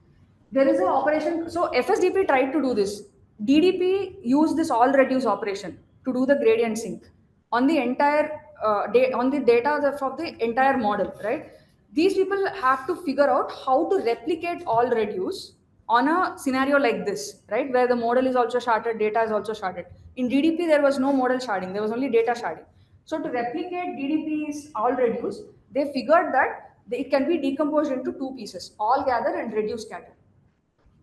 There is an operation. So FSDP tried to do this. DDP used this all reduce operation to do the gradient sync on the entire on the data of the entire model, right? These people have to figure out how to replicate all reduce on a scenario like this, right, where the model is also sharded, data is also sharded. In DDP, there was no model sharding, there was only data sharding. So to replicate DDP's all reduce, they figured that it can be decomposed into 2 pieces, all gather and reduce scatter.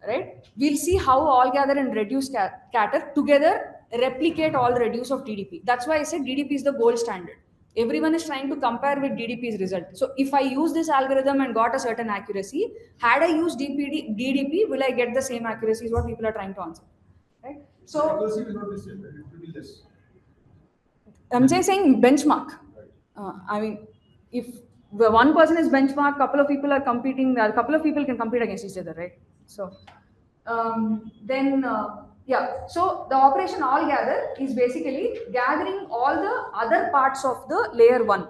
Right? We'll see how all gather and reduce scatter together replicate all reduce of DDP. That's why I said DDP is the gold standard. Everyone is trying to compare with DDP's result. So if I use this algorithm and got a certain accuracy, had I used DDP, will I get the same accuracy is what people are trying to answer. Right? So accuracy will not be same, right? It will be less. I'm just saying benchmark. I mean, if the one person is benchmark, couple of people are competing, a couple of people can compete against each other, right? So yeah, so the operation all gather is basically gathering all the other parts of the layer 1.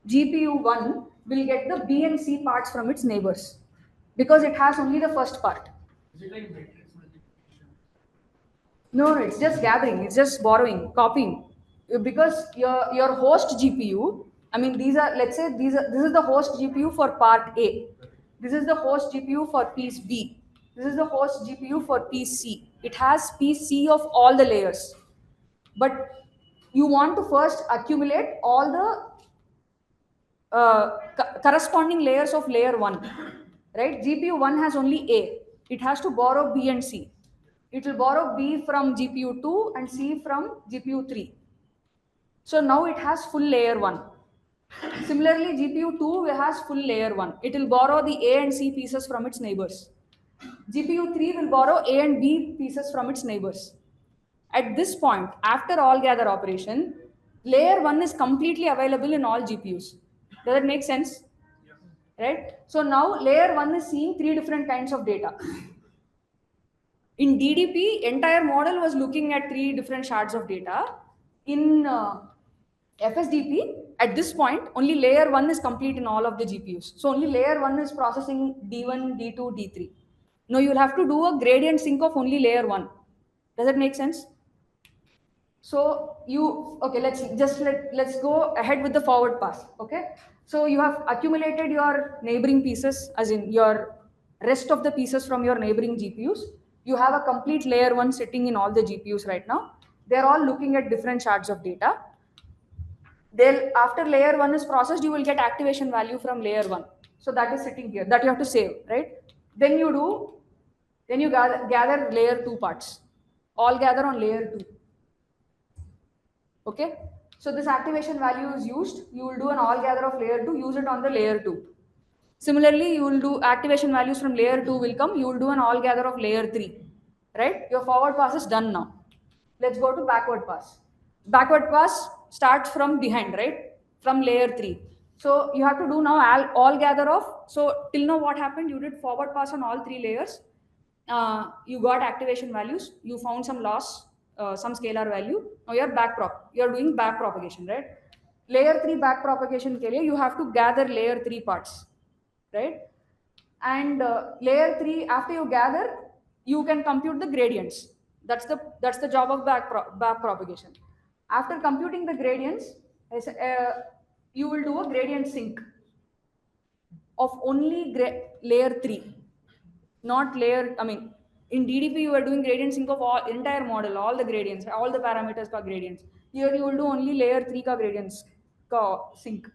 GPU 1 will get the B and C parts from its neighbors because it has only the first part. Is it like matrix multiplication? No, it's just gathering, it's just borrowing, copying. Because your host GPU, I mean, these are, let's say, this is the host GPU for part A. This is the host GPU for piece B. This is the host GPU for piece C. It has piece C of all the layers. But you want to first accumulate all the corresponding layers of layer 1. Right? GPU 1 has only A. It has to borrow B and C. It will borrow B from GPU 2 and C from GPU 3. So now it has full layer 1. Similarly, GPU 2 has full layer 1. It will borrow the A and C pieces from its neighbors. GPU 3 will borrow A and B pieces from its neighbors. At this point, after all gather operation, layer 1 is completely available in all GPUs. Does that make sense? Right? So now layer 1 is seeing 3 different kinds of data. In DDP, entire model was looking at 3 different shards of data. In FSDP, at this point, only layer 1 is complete in all of the GPUs. So only layer 1 is processing D1, D2, D3. Now you'll have to do a gradient sync of only layer 1. Does that make sense? So okay, let's go ahead with the forward pass. Okay, so you have accumulated your neighboring pieces, as in your rest of the pieces from your neighboring GPUs. You have a complete layer 1 sitting in all the GPUs right now. They're all looking at different shards of data. They'll, after layer 1 is processed, you will get activation value from layer 1. So that is sitting here, that you have to save, right? Then you gather layer 2 parts, all gather on layer 2. Okay, so this activation value is used. You will do an all gather of layer 2, use it on the layer 2. Similarly, you will do activation values from layer 2 will come, you will do an all gather of layer 3, right? Your forward pass is done now. Let's go to backward pass. Backward pass starts from behind, right? From layer 3. So you have to do now all gather of, so till now what happened, you did forward pass on all 3 layers. You got activation values, you found some loss, some scalar value. Now you're doing back propagation, right? Layer 3 back propagation ke liye, you have to gather layer 3 parts, right? And layer 3, after you gather, you can compute the gradients. That's the job of back propagation. After computing the gradients, you will do a gradient sync of only layer 3. Not layer, I mean, in DDP you are doing gradient sync of all entire model, all the gradients, all the parameters ka gradients. Here you will do only layer 3 ka gradients ka sync.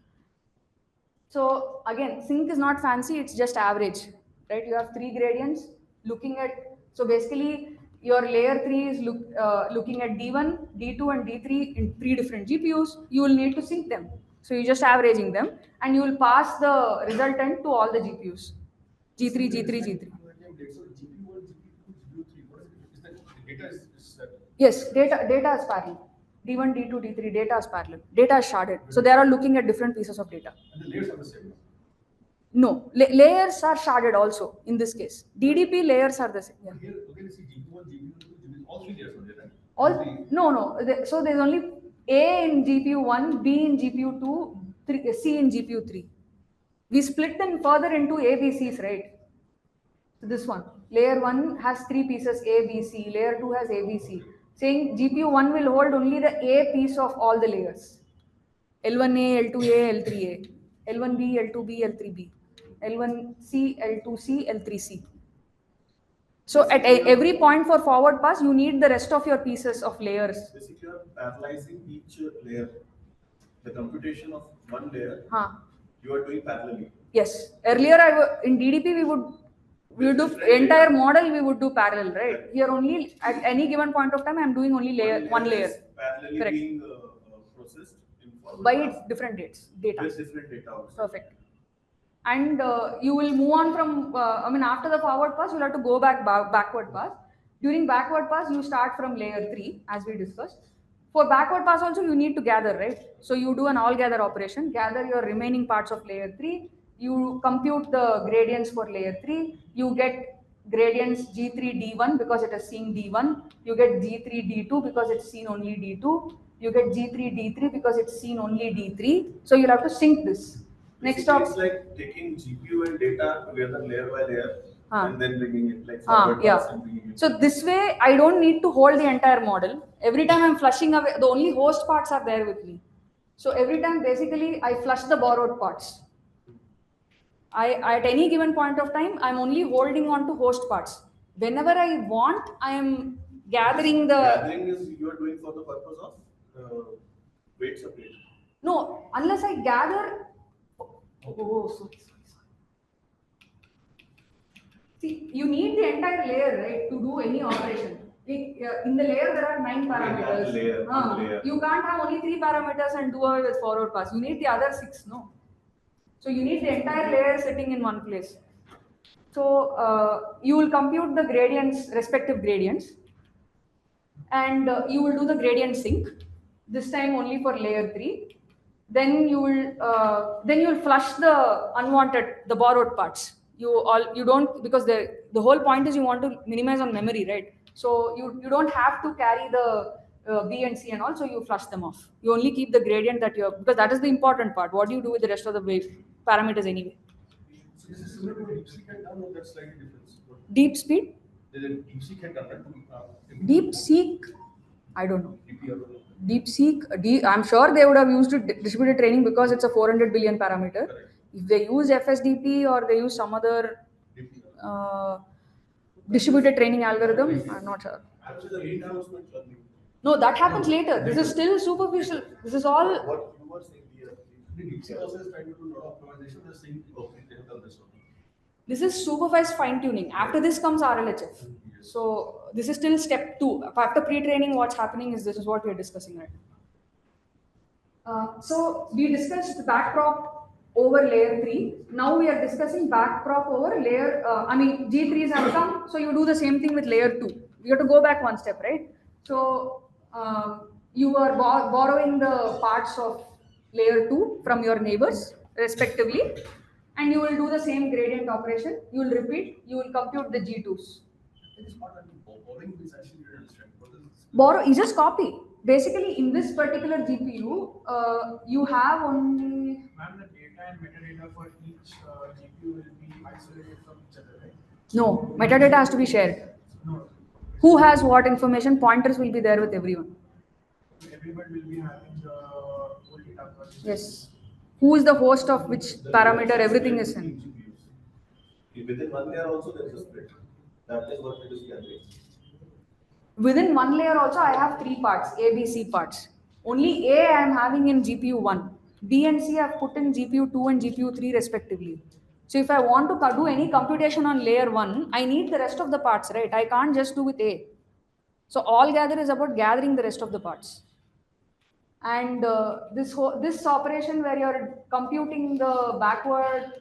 So again, sync is not fancy, it's just average, right? You have 3 gradients looking at, so basically your layer 3 is looking at D1, D2 and D3 in 3 different GPUs. You will need to sync them. So you're just averaging them and you will pass the resultant to all the GPUs. G3, G3, G3. So GPU1, GPU2, GPU3, what is that? The data is set. Yes, data is parallel. D1, D2, D3, data is parallel. Data is sharded. So they are looking at different pieces of data. And the layers are the same. No, layers are sharded also in this case. DDP layers are the same. Yeah. Here, okay, let's see GPU1, GPU2, GPU, all 3 layers are there, right? All no. So there's only A in GPU1, B in GPU2, C in GPU3. We split them further into ABCs, right? So this one, layer 1 has 3 pieces A, B, C. Layer 2 has A, B, C. Saying GPU1 will hold only the A piece of all the layers. L1A, L2A, L3A, L1B, L2B, L3B, L1C, L2C, L3C. So at every point for forward pass, you need the rest of your pieces of layers. Basically, you are parallelizing each layer. The computation of one layer, you are doing parallelly. Yes. Earlier, in DDP, we would do entire model. We would do parallel, right? Here only at any given point of time, I am doing only one layer. Parallelly Correct. being processed in forward By pass different data. with different data also. Perfect. And you will move on from, after the forward pass, you'll have to go backward pass. During backward pass, you start from layer 3, as we discussed. For backward pass also, you need to gather, right? So you do an all gather operation, gather your remaining parts of layer 3, you compute the gradients for layer 3, you get gradients G3 D1 because it is seeing D1, you get G3 D2 because it's seen only D2, you get G3 D3 because it's seen only D3. So you'll have to sync this. Next Basically, up, it's like taking GPU and data together layer by layer and then bringing it like forward pass and bringing it. So this way, I don't need to hold the entire model. Every time I'm flushing away, the only host parts are there with me. So every time, basically, I flush the borrowed parts. At any given point of time, I'm only holding on to host parts. Whenever I want, I am gathering the... Gathering is you are doing for the purpose of weight separation. No, unless I gather... sorry. See, you need the entire layer, right, to do any operation. In the layer, there are 9 parameters. Layer. You can't have only 3 parameters and do away with forward pass. You need the other 6, no? So you need the entire layer sitting in one place. So you will compute the gradients, respective gradients, and you will do the gradient sync. This time only for layer 3. Then you will flush the the borrowed parts. You don't, because the whole point is you want to minimize on memory, right? So you don't have to carry the B and C and all, so you flush them off. You only keep the gradient that you're, because that is the important part. What do you do with the rest of the parameters anyway? So this is similar to DeepSeek and done, or that's slightly different? Deep speed? DeepSeek had done, right? DeepSeek? I don't know. DP or DeepSeek, I'm sure they would have used distributed training because it's a 400 billion parameter. correct. If they use FSDP or they use some other DP. distributed training algorithm, I'm not sure. Actually, the reinforcement learning. No, that happens later. This is still superficial. This is all. What you were saying here. The DP also is trying to do a lot of optimization. They're saying, okay, they have done this one. This is supervised fine tuning. After this comes RLHF. So this is still step 2. After pre-training, what's happening is this is what we're discussing right now. So we discussed backprop over layer 3. Now we are discussing backprop over layer, G3s have come. So you do the same thing with layer 2. You have to go back one step, right? So you are borrowing the parts of layer 2 from your neighbors respectively. And you will do the same gradient operation. You will repeat. You will compute the G2s. This part I mean, borrowing is actually very understand. What is this? Borrow is just copy. Basically, in this particular GPU, you have only. Ma'am, the data and metadata for each GPU will be isolated from each other, right? No, metadata has to be shared. No, Who has what information? Pointers will be there with everyone. everybody will be having the whole data. Yes. Who is the host of which parameter? Everything is in. Within one layer also there is a split. That is what it is gathering. Within one layer also, I have 3 parts, A, B, C parts. Only A I am having in GPU 1. B and C I have put in GPU 2 and GPU 3 respectively. So if I want to do any computation on layer 1, I need the rest of the parts, right? I can't just do with A. So all gather is about gathering the rest of the parts. And this operation where you're computing the backward,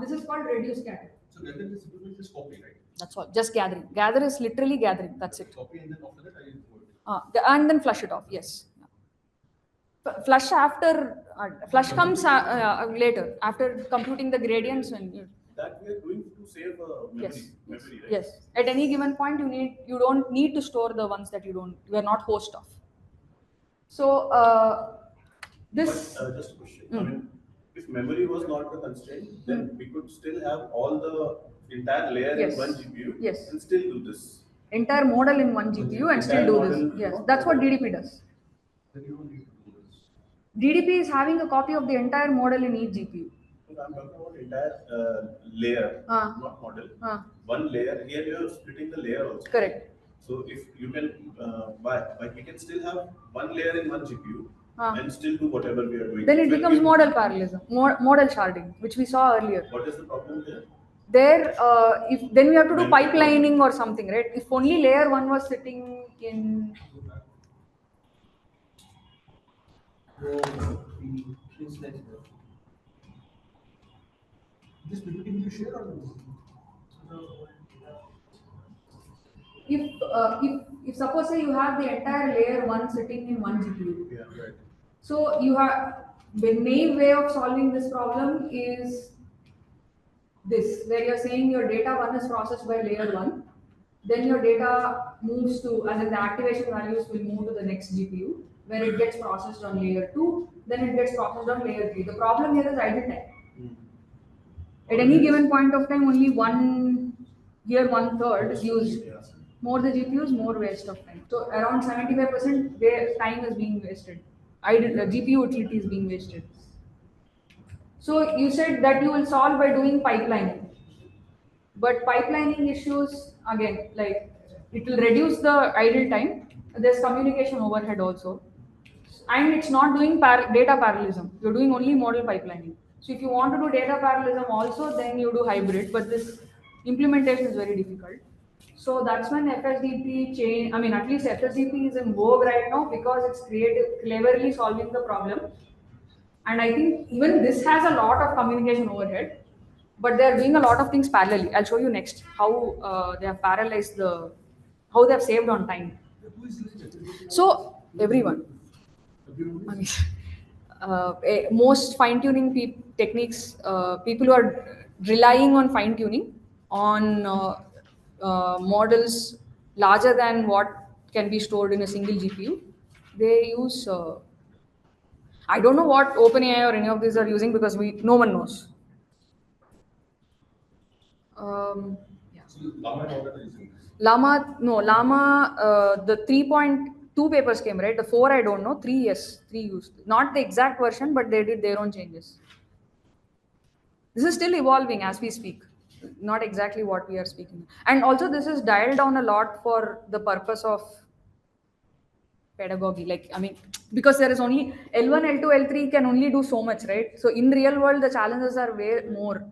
this is called reduce gather. So then this is just copy, right? That's all. Just gathering. Gather is literally gathering. That's it. Copy and then after that I import. And then flush it off. Yes. Flush after. Flush comes later after computing the gradients and. That we are doing to save memory, right? Yes. At any given point, you don't need to store the ones that you are not host of. So this. But, just a question. I mean, if memory was not the constraint, then we could still have all the entire layer Yes. in one GPU Yes. and still do this. Entire model in one GPU and still do this. Model, Yes, that's what DDP does. Then you don't need to do this. DDP is having a copy of the entire model in each GPU. So I'm talking about entire layer, not model. One layer. Here you are splitting the layer also. Correct. So if you can, we can still have one layer in one GPU and still do whatever we are doing. Then it When becomes we- model parallelism, model sharding, which we saw earlier. What is the problem there? There, if then we have to do pipelining or something, right? If only layer 1 was sitting in. This PPT will you share or no? If suppose say you have the entire layer 1 sitting in one GPU. Yeah, right. So you have the main way of solving this problem is this, where you're saying your data 1 is processed by layer 1, then your data moves to, as in the activation values will move to the next GPU, where it gets processed on layer 2, then it gets processed on layer 3. The problem here is idle time. At any given point of time, only here 1/3 is used. More the GPUs, more waste of time. So around 75% their time is being wasted. The GPU utility is being wasted. So you said that you will solve by doing pipelining. But pipelining issues, again, like it will reduce the idle time. There's communication overhead also. And it's not doing data parallelism. You're doing only model pipelining. So if you want to do data parallelism also, then you do hybrid. But this implementation is very difficult. So that's when FSDP change. I mean, at least FSDP is in vogue right now because it's cleverly solving the problem. And I think even this has a lot of communication overhead, but they're doing a lot of things parallelly. I'll show you next how they have parallelized how they have saved on time. Who is using it? So everyone. I mean, most fine-tuning techniques, people who are relying on fine-tuning on models larger than what can be stored in a single GPU, they use. I don't know what OpenAI or any of these are using because no one knows. So Llama and all that are using this. Llama, the 3. 2 papers came, right? The 4 I don't know, 3 yes, 3 used. Not the exact version, but they did their own changes. This is still evolving as we speak, not exactly what we are speaking. And also this is dialed down a lot for the purpose of pedagogy. Like, I mean, because there is only L1, L2, L3 can only do so much, right? So in real world, the challenges are way more.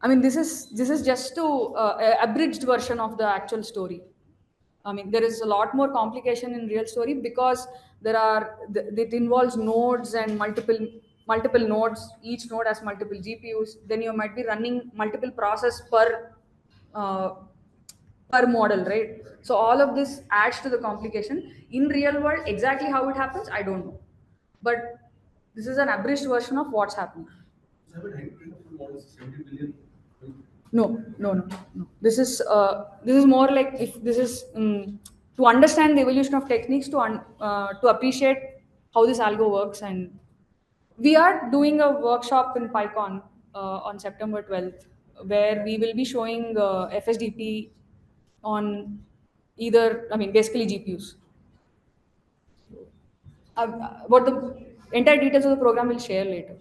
I mean, this is just to abridged version of the actual story. I mean, there is a lot more complication in real story because it involves nodes and multiple nodes. Each node has multiple GPUs. Then you might be running multiple process uh, per model, right? So all of this adds to the complication. In real world, exactly how it happens, I don't know. But this is an abridged version of what's happening. So have a hybrid of models, 70 billion. No. This is more like if this is to understand the evolution of techniques to appreciate how this algo works, and we are doing a workshop in PyCon on September 12th where we will be showing FSDP on basically GPUs. What the entire details of the program will share later.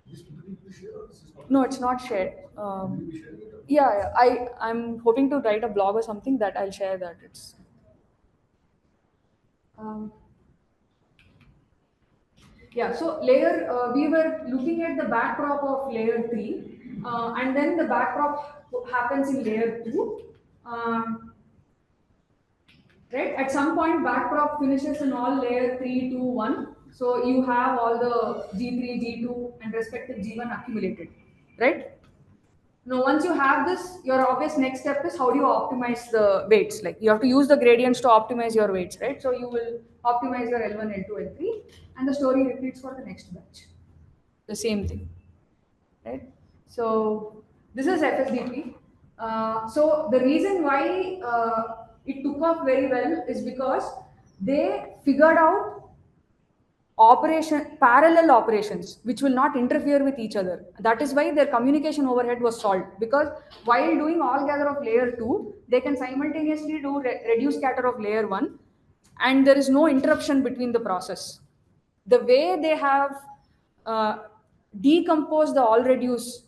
This will be shared or this is not? No, it's not shared. Will you be sharing it? Yeah. I'm hoping to write a blog or something that I'll share that. It's so layer we were looking at the backdrop of layer 3 and then the backdrop happens in layer 2. Right, at some point backdrop finishes in all layer 3, 2, 1. So you have all the G3, G2 and respective G1 accumulated, right? Now, once you have this, your obvious next step is how do you optimize the weights? Like you have to use the gradients to optimize your weights, right? So you will optimize your L1, L2, L3, and the story repeats for the next batch. The same thing, right? So this is FSDP. So the reason why it took off very well is because they figured out parallel operations which will not interfere with each other. That is why their communication overhead was solved, because while doing all gather of layer 2 they can simultaneously do reduce scatter of layer 1 and there is no interruption between the process. The way they have decomposed the all reduce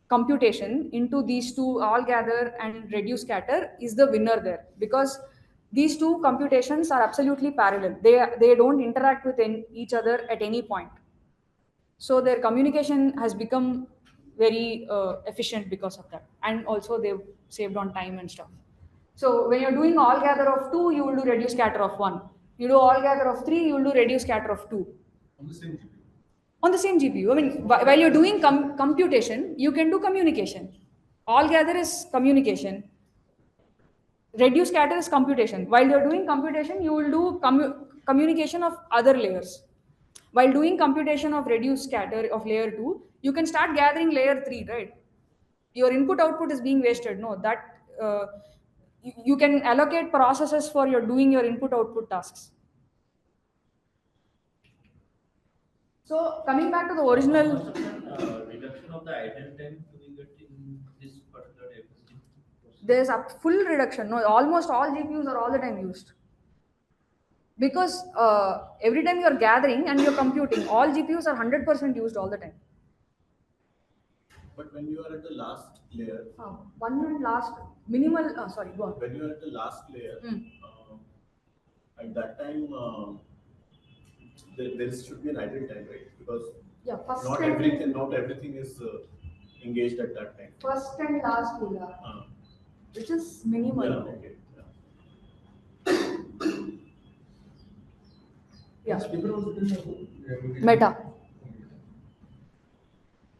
computation into these two all gather and reduce scatter is the winner there, because these two computations are absolutely parallel. They don't interact with each other at any point. So their communication has become very efficient because of that, and also they've saved on time and stuff. So when you're doing all gather of 2, you will do reduce scatter of 1. You do all gather of 3, you will do reduce scatter of 2. On the same GPU. On the same GPU. I mean, while you're doing computation, you can do communication. All gather is communication. Reduce scatter is computation. While you're doing computation, you will do communication of other layers. While doing computation of reduce scatter of layer 2, you can start gathering layer 3, right? Your input output is being wasted. No, that you can allocate processes for your doing your input output tasks. So coming back to the original. Reduction of the idle time to be get in this particular FSD process. There's a full reduction. No, almost all GPUs are all the time used. Because every time you're gathering and you're computing, all GPUs are 100% used all the time. But when you are at the last layer, one and last minimal. Sorry, go on. when you are at the last layer, at that time there should be an idle time, right? Because not everything is engaged at that time. First and last layer, which is minimal. Yeah, okay. Yeah. Yeah. Meta.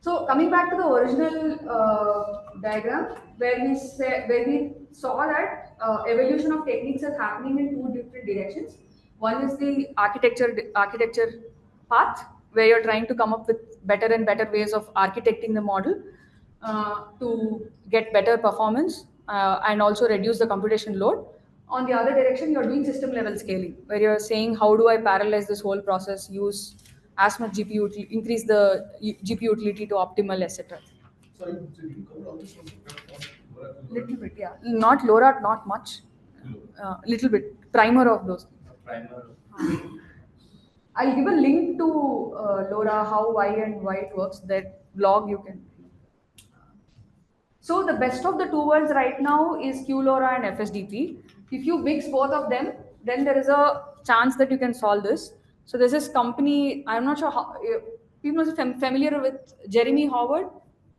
So coming back to the original diagram, where we saw that evolution of techniques is happening in two different directions. One is the architecture path, where you're trying to come up with better and better ways of architecting the model to get better performance and also reduce the computation load. On the other direction, you're doing system level scaling, where you're saying, how do I parallelize this whole process, use as much GPU, increase the GPU utility to optimal, etc. Sorry, did you cover all this? Little bit, yeah. Not LoRA, not much. little bit primer of those. Primer. I'll give a link to LoRA, how, why, and why it works. That blog you can. So the best of the two worlds right now is QLoRA and FSDP. If you mix both of them, then there is a chance that you can solve this. So there's this company, I'm not sure how, people are familiar with Jeremy Howard,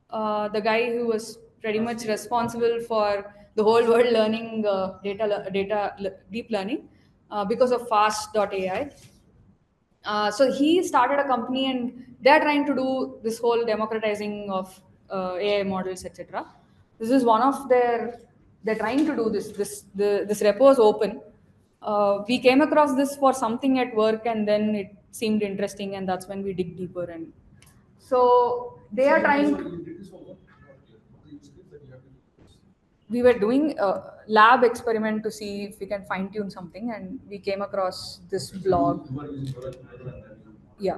the guy who was pretty much responsible for the whole world learning deep learning because of fast.ai. So he started a company and they're trying to do this whole democratizing of AI models, etc. This is one of they're trying to do this. This repo is open. We came across this for something at work and then it seemed interesting and that's when we dig deeper. And so they are trying. We were doing a lab experiment to see if we can fine tune something and we came across this blog. Yeah.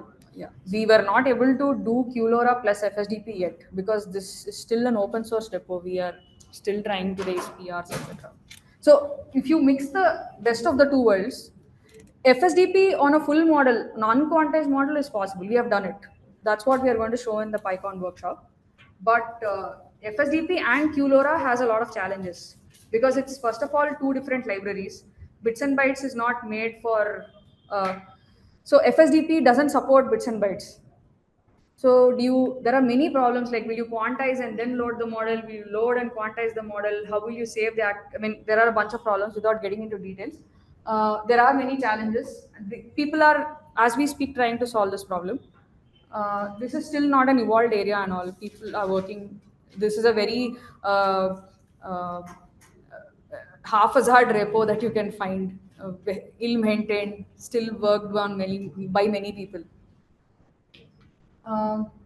We were not able to do QLoRA plus FSDP yet because this is still an open source repo. We are still trying to raise PRs, etc. So if you mix the best of the two worlds, FSDP on a full model, non-quantized model is possible. We have done it. That's what we are going to show in the PyCon workshop. But FSDP and QLoRA has a lot of challenges because it's first of all two different libraries. Bits and bytes is not made for. So FSDP doesn't support bits and bytes. So there are many problems like will you quantize and then load the model? Will you load and quantize the model? How will you save that? I mean, there are a bunch of problems without getting into details. There are many challenges. People are, as we speak, trying to solve this problem. This is still not an evolved area and all. People are working. This is a very haphazard repo that you can find, ill-maintained, still worked on by many people.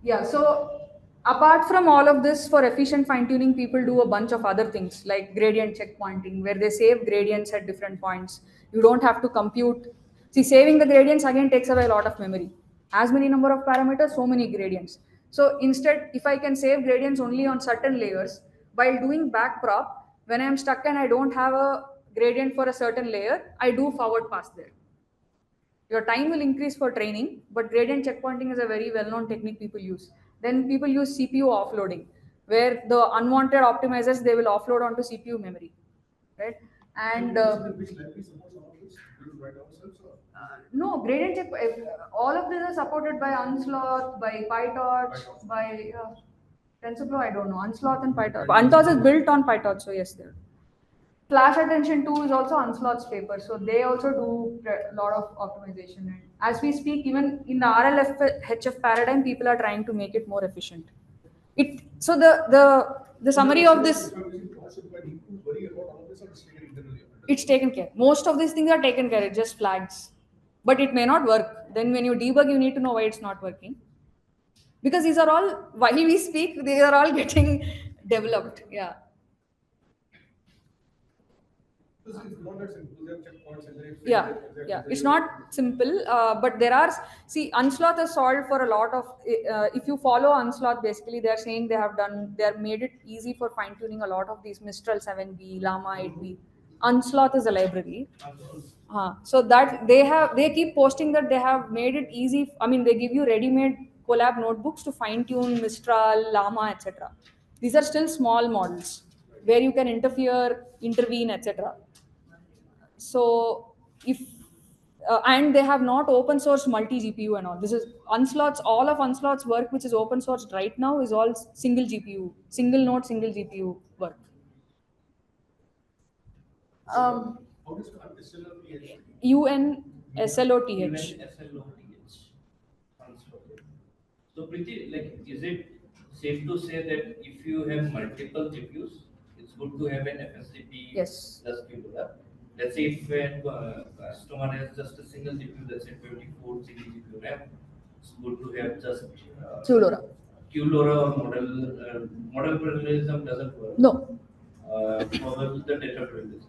Yeah, so apart from all of this, for efficient fine-tuning, people do a bunch of other things like gradient checkpointing, where they save gradients at different points. You don't have to compute. See, saving the gradients again takes away a lot of memory. As many number of parameters, so many gradients. So instead, if I can save gradients only on certain layers, while doing backprop, when I'm stuck and I don't have a gradient for a certain layer, I do forward pass there. Your time will increase for training, but gradient checkpointing is a very well-known technique people use. Then people use CPU offloading, where the unwanted optimizers, they will offload onto CPU memory, right? And no, gradient check, all of these are supported by Unsloth, by PyTorch, by TensorFlow, I don't know. Unsloth and PyTorch. Unsloth is built on PyTorch, so yes, there. Flash Attention 2 is also Unsloth's paper, so they also do a lot of optimization. And as we speak, even in the RLHF paradigm, people are trying to make it more efficient. So the summary of this, it's taken care. Most of these things are taken care. It just flags, but it may not work. Then when you debug, you need to know why it's not working. Because these are all, while we speak, they are all getting developed. Yeah. Yeah, it's not simple, but there are, see, Unsloth is solved for a lot of, if you follow Unsloth, basically they're saying they're made it easy for fine tuning a lot of these Mistral 7B, Llama 8B. Unsloth is a library. So that they keep posting that they have made it easy. I mean, they give you ready-made collab notebooks to fine tune Mistral, Llama, etc. These are still small models where you can intervene, etc. So if and they have not open source multi GPU and all. This is all of Unsloth's work, which is open sourced right now, is all single GPU, single node, single GPU work. UNSLOTH. So Preethi, like, is it safe to say that if you have multiple GPUs, it's good to have an FSDP Yes. plus QLoRA? Let's say if a customer has just a single GPU, let's say 24 single GPU RAM, it's good to have just QLoRA. QLoRA or model parallelism doesn't work. No. For the data parallelism.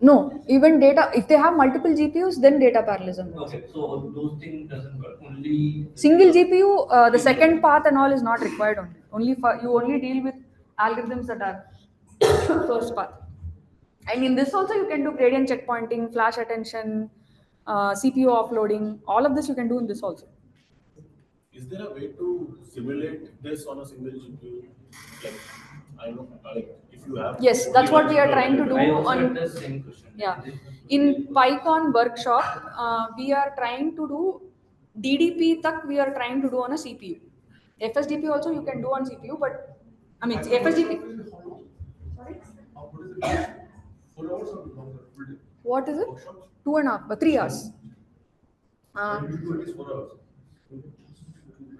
No, even data, if they have multiple GPUs, then data parallelism works. Okay, so those things doesn't work. Only single GPU, the second path and all is not required only. You only deal with algorithms that are first path. And in this also you can do gradient checkpointing, flash attention, CPU offloading. All of this you can do in this also. Is there a way to simulate this on a single GPU? Like, I know, like, if you have. Yes, that's what we are trying to do I also on. had the same question. Yeah, in PyCon workshop, we are trying to do DDP. Tak we are trying to do on a CPU. FSDP also you can do on CPU, but I mean FSDP. Sorry. What is it? 4 hours or longer? Full day? What is it? Workshops? 2.5, 3 hours. And you do at least 4 hours.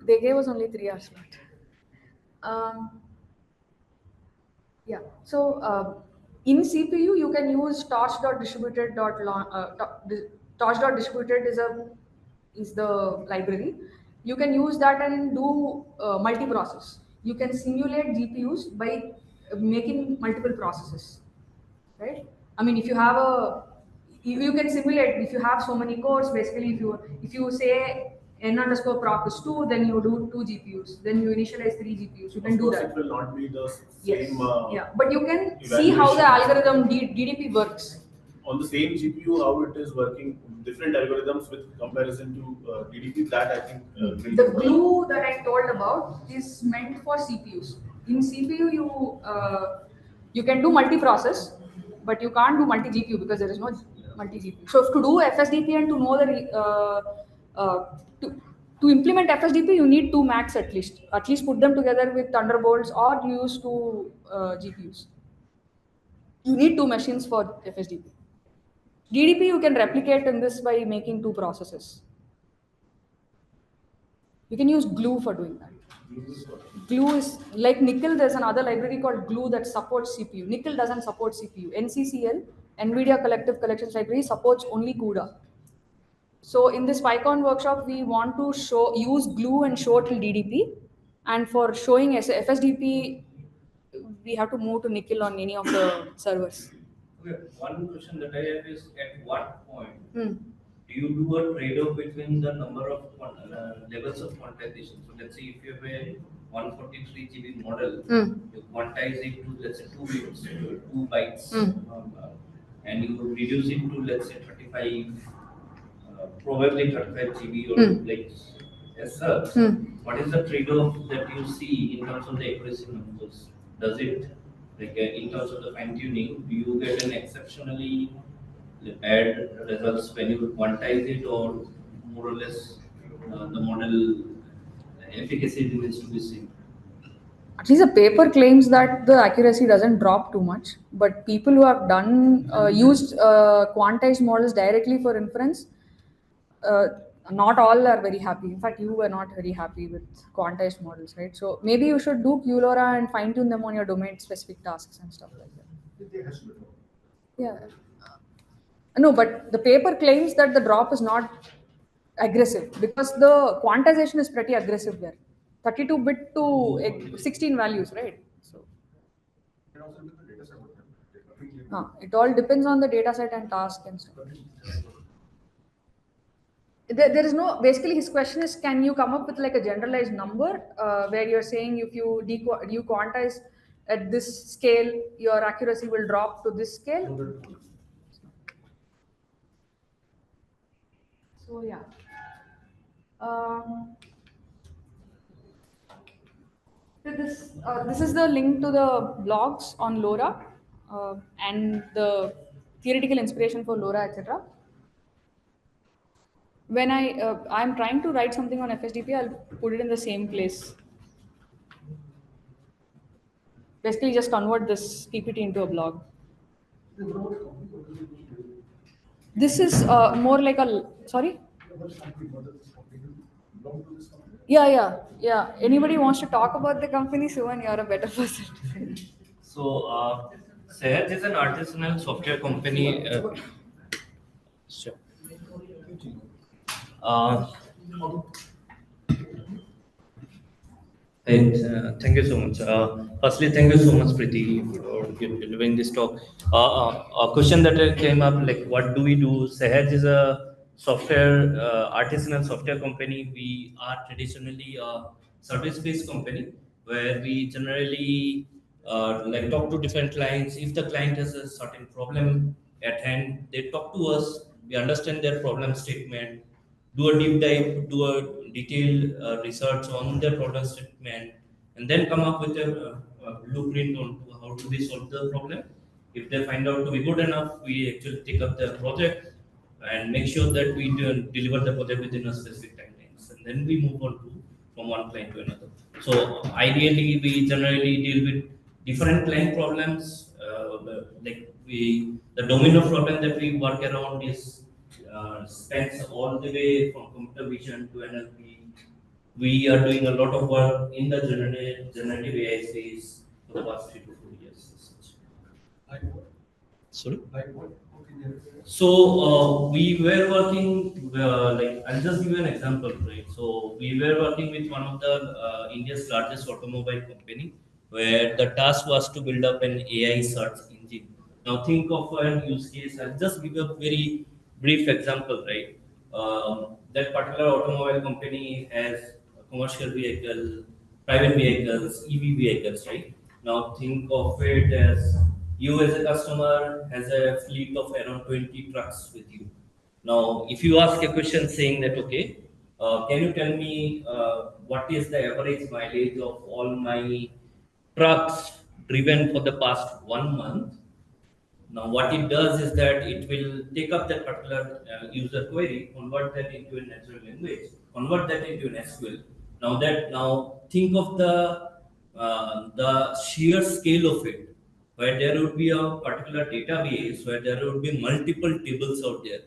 They gave us only 3 hours slot. Yeah. So in CPU you can use torch.distributed is the library. You can use that and do multi-process. You can simulate GPUs by making multiple processes, right? I mean, if you have you can simulate if you have so many cores. Basically, if you say n underscore proc is 2, then you do 2 GPUs. Then you initialize 3 GPUs. You can do that. It will not be the Yes. same. Yeah, but you can see how the algorithm DDP works. On the same GPU, how it is working, different algorithms with comparison to DDP. That I think. The glue that I told about is meant for CPUs. In CPU, you can do multi-process, but you can't do multi-GPU because there is no multi-GPU. So to do FSDP and to know to implement FSDP, you need 2 Macs at least. At least put them together with Thunderbolts or use 2 GPUs. You need 2 machines for FSDP. DDP you can replicate in this by making 2 processes. You can use glue for doing that. Glue is like Nickel. There's another library called glue that supports CPU. Nickel doesn't support CPU. NCCL, NVIDIA Collective Collections Library, supports only CUDA. So in this PyCon workshop, we want to use glue and show till DDP. And for showing FSDP, we have to move to Nickel on any of the servers. Okay, one question that I have is, at what point do you do a trade-off between the number of levels of quantization? So let's say if you have a 143 GB model, you quantize it to, let's say, 2 bits, 2 bytes, and you reduce it to, let's say, 35, probably 35 GB or like as such. What is the trade-off that you see in terms of the accuracy numbers? Does it, like in terms of the fine-tuning, do you get an exceptionally bad results when you quantize it, or more or less the model efficacy remains to be seen? At least the paper claims that the accuracy doesn't drop too much, but people who have done used quantized models directly for inference, not all are very happy. In fact, you were not very happy with quantized models, right? So maybe you should do QLoRA and fine tune them on your domain specific tasks and stuff like that. Yeah. No, but the paper claims that the drop is not aggressive because the quantization is pretty aggressive there. 32-bit to 16 values, right? So it all depends on the data set and task and stuff. There is no, basically his question is, can you come up with like a generalized number where you're saying if you quantize at this scale, your accuracy will drop to this scale? So yeah. This is the link to the blogs on LoRA and the theoretical inspiration for LoRA, etc. When I'm trying to write something on FSDP, I'll put it in the same place. Basically, just convert this PPT into a blog. This is more like a, sorry? Yeah. Anybody wants to talk about the company, Suvan, you're a better person. So, Sahaj is an artisanal software company. Sure. And thank you so much. Firstly, thank you so much, Preethi, for giving this talk. A question that came up, like, what do we do? Sahaj is a software, artisanal software company. We are traditionally a service-based company where we generally like talk to different clients. If the client has a certain problem at hand, they talk to us. We understand their problem statement, do a deep dive, do a detailed research on their problem statement, and then come up with a blueprint on how do we solve the problem. If they find out to be good enough, we actually take up the project and make sure that we deliver the project within a specific timelines, and then we move on to from one client to another. So ideally, we generally deal with different client problems. The domain of problem that we work around is spans all the way from computer vision to NLP. We are doing a lot of work in the generative AI space for the past 3 to 4 years. Like what? Sorry. Like what? Okay, yeah. So we were working, I'll just give you an example, right? So we were working with one of the India's largest automobile company, where the task was to build up an AI search engine. Now think of an use case. I'll just give you a very brief example, right? That particular automobile company has commercial vehicle, private vehicles, EV vehicles, right? Now think of it as you as a customer has a fleet of around 20 trucks with you. Now, if you ask a question saying that, okay, can you tell me what is the average mileage of all my trucks driven for the past 1 month? Now, what it does is that it will take up that particular user query, convert that into a natural language, convert that into an SQL. Now think of the sheer scale of it, where there would be a particular database where there would be multiple tables out there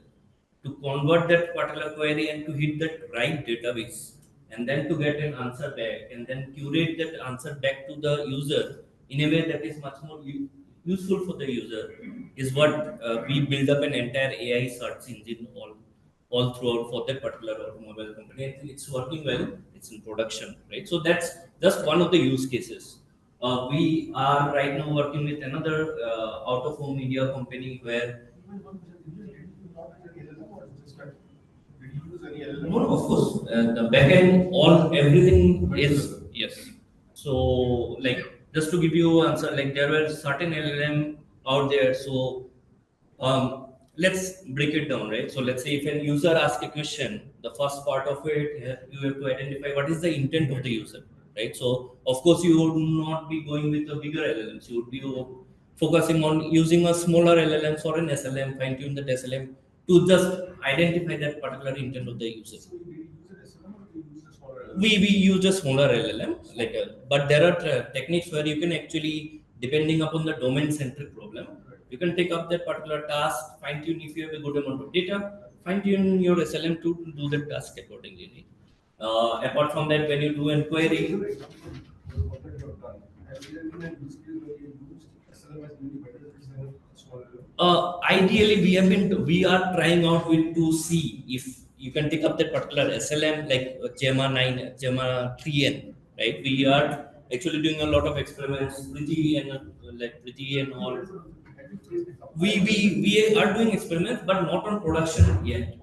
to convert that particular query and to hit that right database, and then to get an answer back, and then curate that answer back to the user in a way that is much more useful for the user, is what we build up an entire AI search engine all throughout for that particular automobile company. I think it's working well. It's in production, right? So that's just one of the use cases. We are right now working with another out of home media company where Even one question, did you not any LLM or just like, did you use any LLM? no, of course, the backend, everything is yes. So, like, just to give you answer, like there were certain LLM out there. So, let's break it down, right? So, let's say if an user asks a question, the first part of it, you have to identify what is the intent of the user, right? So, of course, you would not be going with the bigger LLMs. You would be focusing on using a smaller LLMs or an SLM, fine tune that SLM to just identify that particular intent of the user. So did you use an SLM or did you use a smaller LLM? We use a smaller LLM, but there are techniques where you can actually, depending upon the domain centric problem, you can take up that particular task, fine tune if you have a good amount of data, fine tune your SLM to do the task accordingly. Apart from that, when you do an query, What that you have done. Have you ever been a use case where you used SLM as really better than a smaller LLM? ideally we are trying out with to see if you can take up that particular SLM like Gemma 9, Gemma 3N, right? We are actually doing a lot of experiments, Preethi and all. Have you faced it? We are doing experiments, but not on production yet.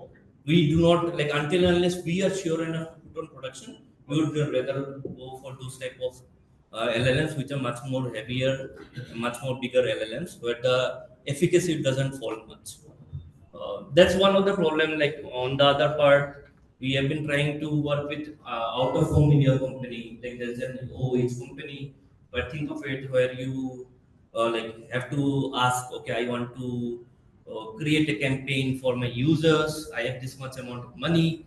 We do not like until unless we are sure enough to put on production, we would rather go for those type of LLMs which are much more heavier, much more bigger LLMs where the efficacy doesn't fall much. That's one of the problem. Like on the other part, we have been trying to work with out of home media company. Like there's an OH company, but think of it where you have to ask, okay, I want to create a campaign for my users. I have this much amount of money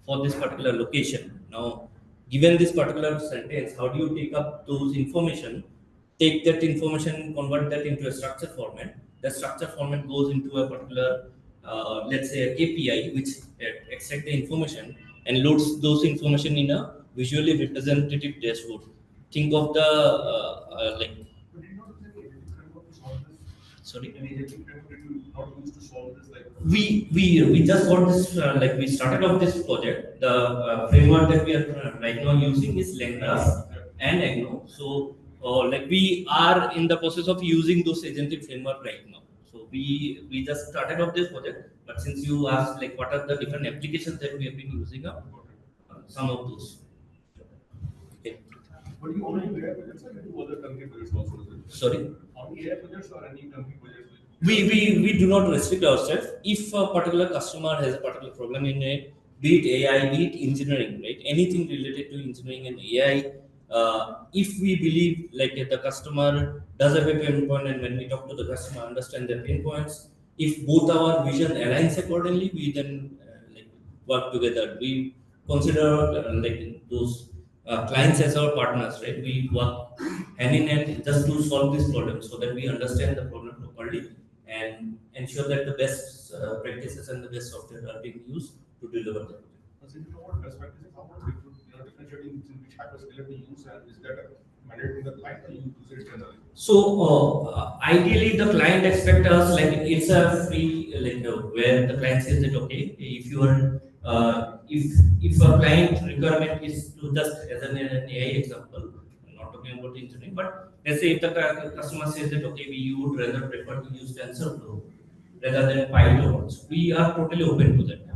for this particular location. Now, given this particular sentence, how do you take up those information, take that information, convert that into a structure format? The structure format goes into a particular, let's say a KPI, which extract the information and loads those information in a visually representative dashboard. Think of the But did you not use any agentic framework to solve this? sorry. Any agentic framework did you not use to solve this? Like We just got this we started off this project. The framework that we are right now using is LangGraph and Agno. So we are in the process of using those agentic framework right now. So we just started off this project, but since you asked like what are the different applications that we have been using up, some of those. Okay. But you only do AI projects or you do other turnkey projects also? Is it? Sorry. Only AI projects or any turnkey projects? We do not restrict ourselves. If a particular customer has a particular problem in it, be it AI, be it engineering, right? Anything related to engineering and AI, if we believe like the customer does have a pain point, and when we talk to the customer, understand their pain points, if both our vision aligns accordingly, we then like work together. We consider like those clients as our partners, right? We work hand in hand just to solve this problem so that we understand the problem properly and ensure that the best practices and the best software are being used to deliver the project. Since you know what best practices, how about differentiating between which hyperscaler to use, and is that a mandate in the client or you use it generally? So ideally, the client expect us like it's a free like where the client says that okay, if you are if a client requirement is to just as an AI example, I'm not talking about the engineering, but let's say if the customer says that okay, we would rather prefer to use TensorFlow rather than PyTorch, we are totally open to that.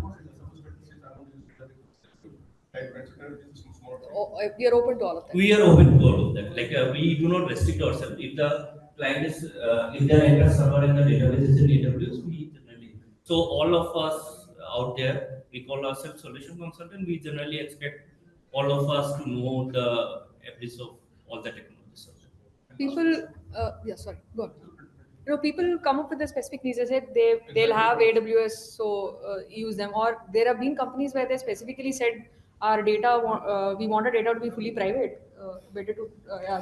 We are open to all of that. We are open to all of that. Like we do not restrict ourselves. If the client is, if the entire server in the database is in AWS, we generally. So all of us out there, we call ourselves solution consultant. We generally expect all of us to know the abyss of all the technologies. People, yeah, sorry, go on. People come up with the specific needs. I said they'll have AWS, so use them. Or there have been companies where they specifically said our data, we want our data to be fully private. Better to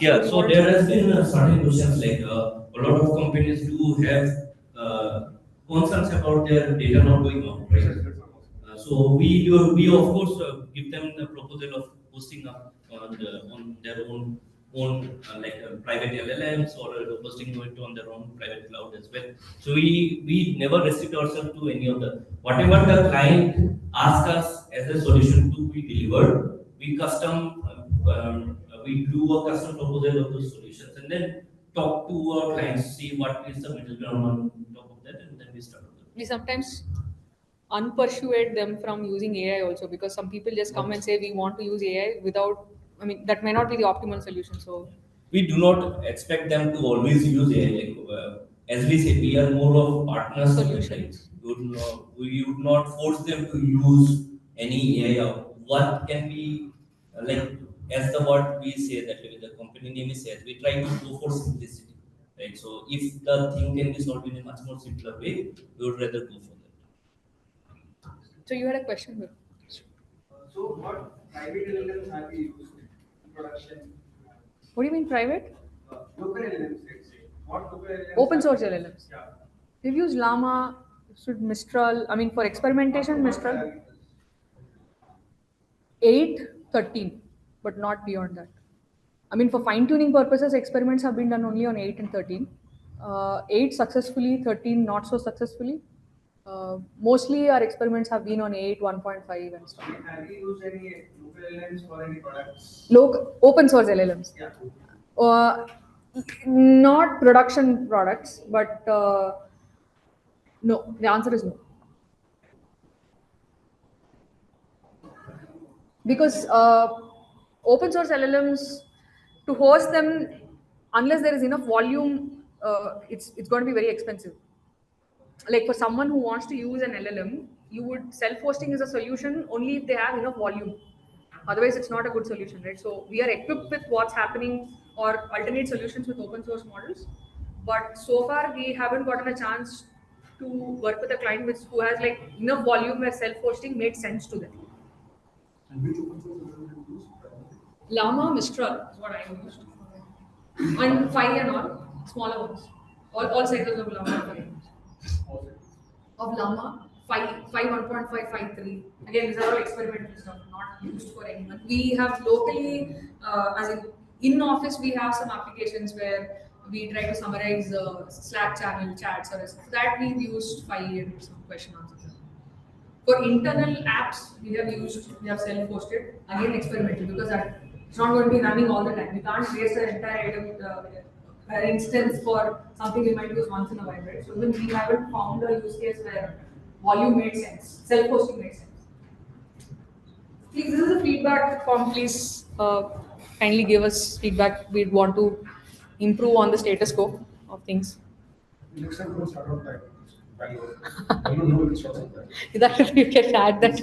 Yeah, we so wanted there to- has been certain questions like a lot of companies do have concerns about their data not going out, right? So we of course give them the proposal of hosting up on their own like private LLMs or hosting it on their own private cloud as well. So we never restrict ourselves to any of the whatever the client asks us as a solution to be delivered. We custom we do a custom proposal of those solutions and then talk to our clients, see what is the middle ground on top of that, and then we start. We sometimes unpersuade them from using AI also, because some people just come and say we want to use AI without. I mean, that may not be the optimal solution. So We do not expect them to always use AI. Like, as we say, we are more of partners. Solutions. We would not force them to use any AI. What can be like as the word we say that the company name is says, we try to go for simplicity, right? So if the thing can be solved in a much more simpler way, we would rather go for that. So you had a question here. So what private LLMs have we used in production? What do you mean private? Local LLMs, let's say. What local LLMs? Open source LLMs. Yeah. We've used Llama, Mistral. I mean, for experimentation, Mistral 8, 13, but not beyond that. I mean, for fine-tuning purposes, experiments have been done only on 8 and 13. 8 successfully, 13 not so successfully. Mostly our experiments have been on 8, 1.5 and stuff. Have you used any local LLMs for any products? Open source LLMs. Yeah. Not production products, but no. The answer is no. Because open source LLMs, to host them, unless there is enough volume, it's going to be very expensive. Like for someone who wants to use an LLM, self-hosting is a solution only if they have enough volume. Otherwise, it's not a good solution, right? So we are equipped with what's happening or alternate solutions with open source models. But so far, we haven't gotten a chance to work with a client who has like enough volume where self-hosting made sense to them. And which open source LLM you use? Llama, Mistral is what I used. And 5 and all, smaller ones. All cycles of Llama. Of Llama, 5, 1.5, 5, 3. Again, these are all experimental stuff, not used for anyone. We have locally, as in office, we have some applications where we try to summarize Slack channel chats or so that we've used 5 and some question answers. For internal apps, we have self-hosted, again experimental, because it's not going to be running all the time. We can't waste an entire instance for something we might use once in a while, right? So even we haven't found a use case where volume made sense, self-hosting made sense. Please, this is a feedback form, please. kindly give us feedback. We'd want to improve on the status quo of things. Next time, don't start on time. Bangalore. Bangalore, no one will short on that. That you can add that.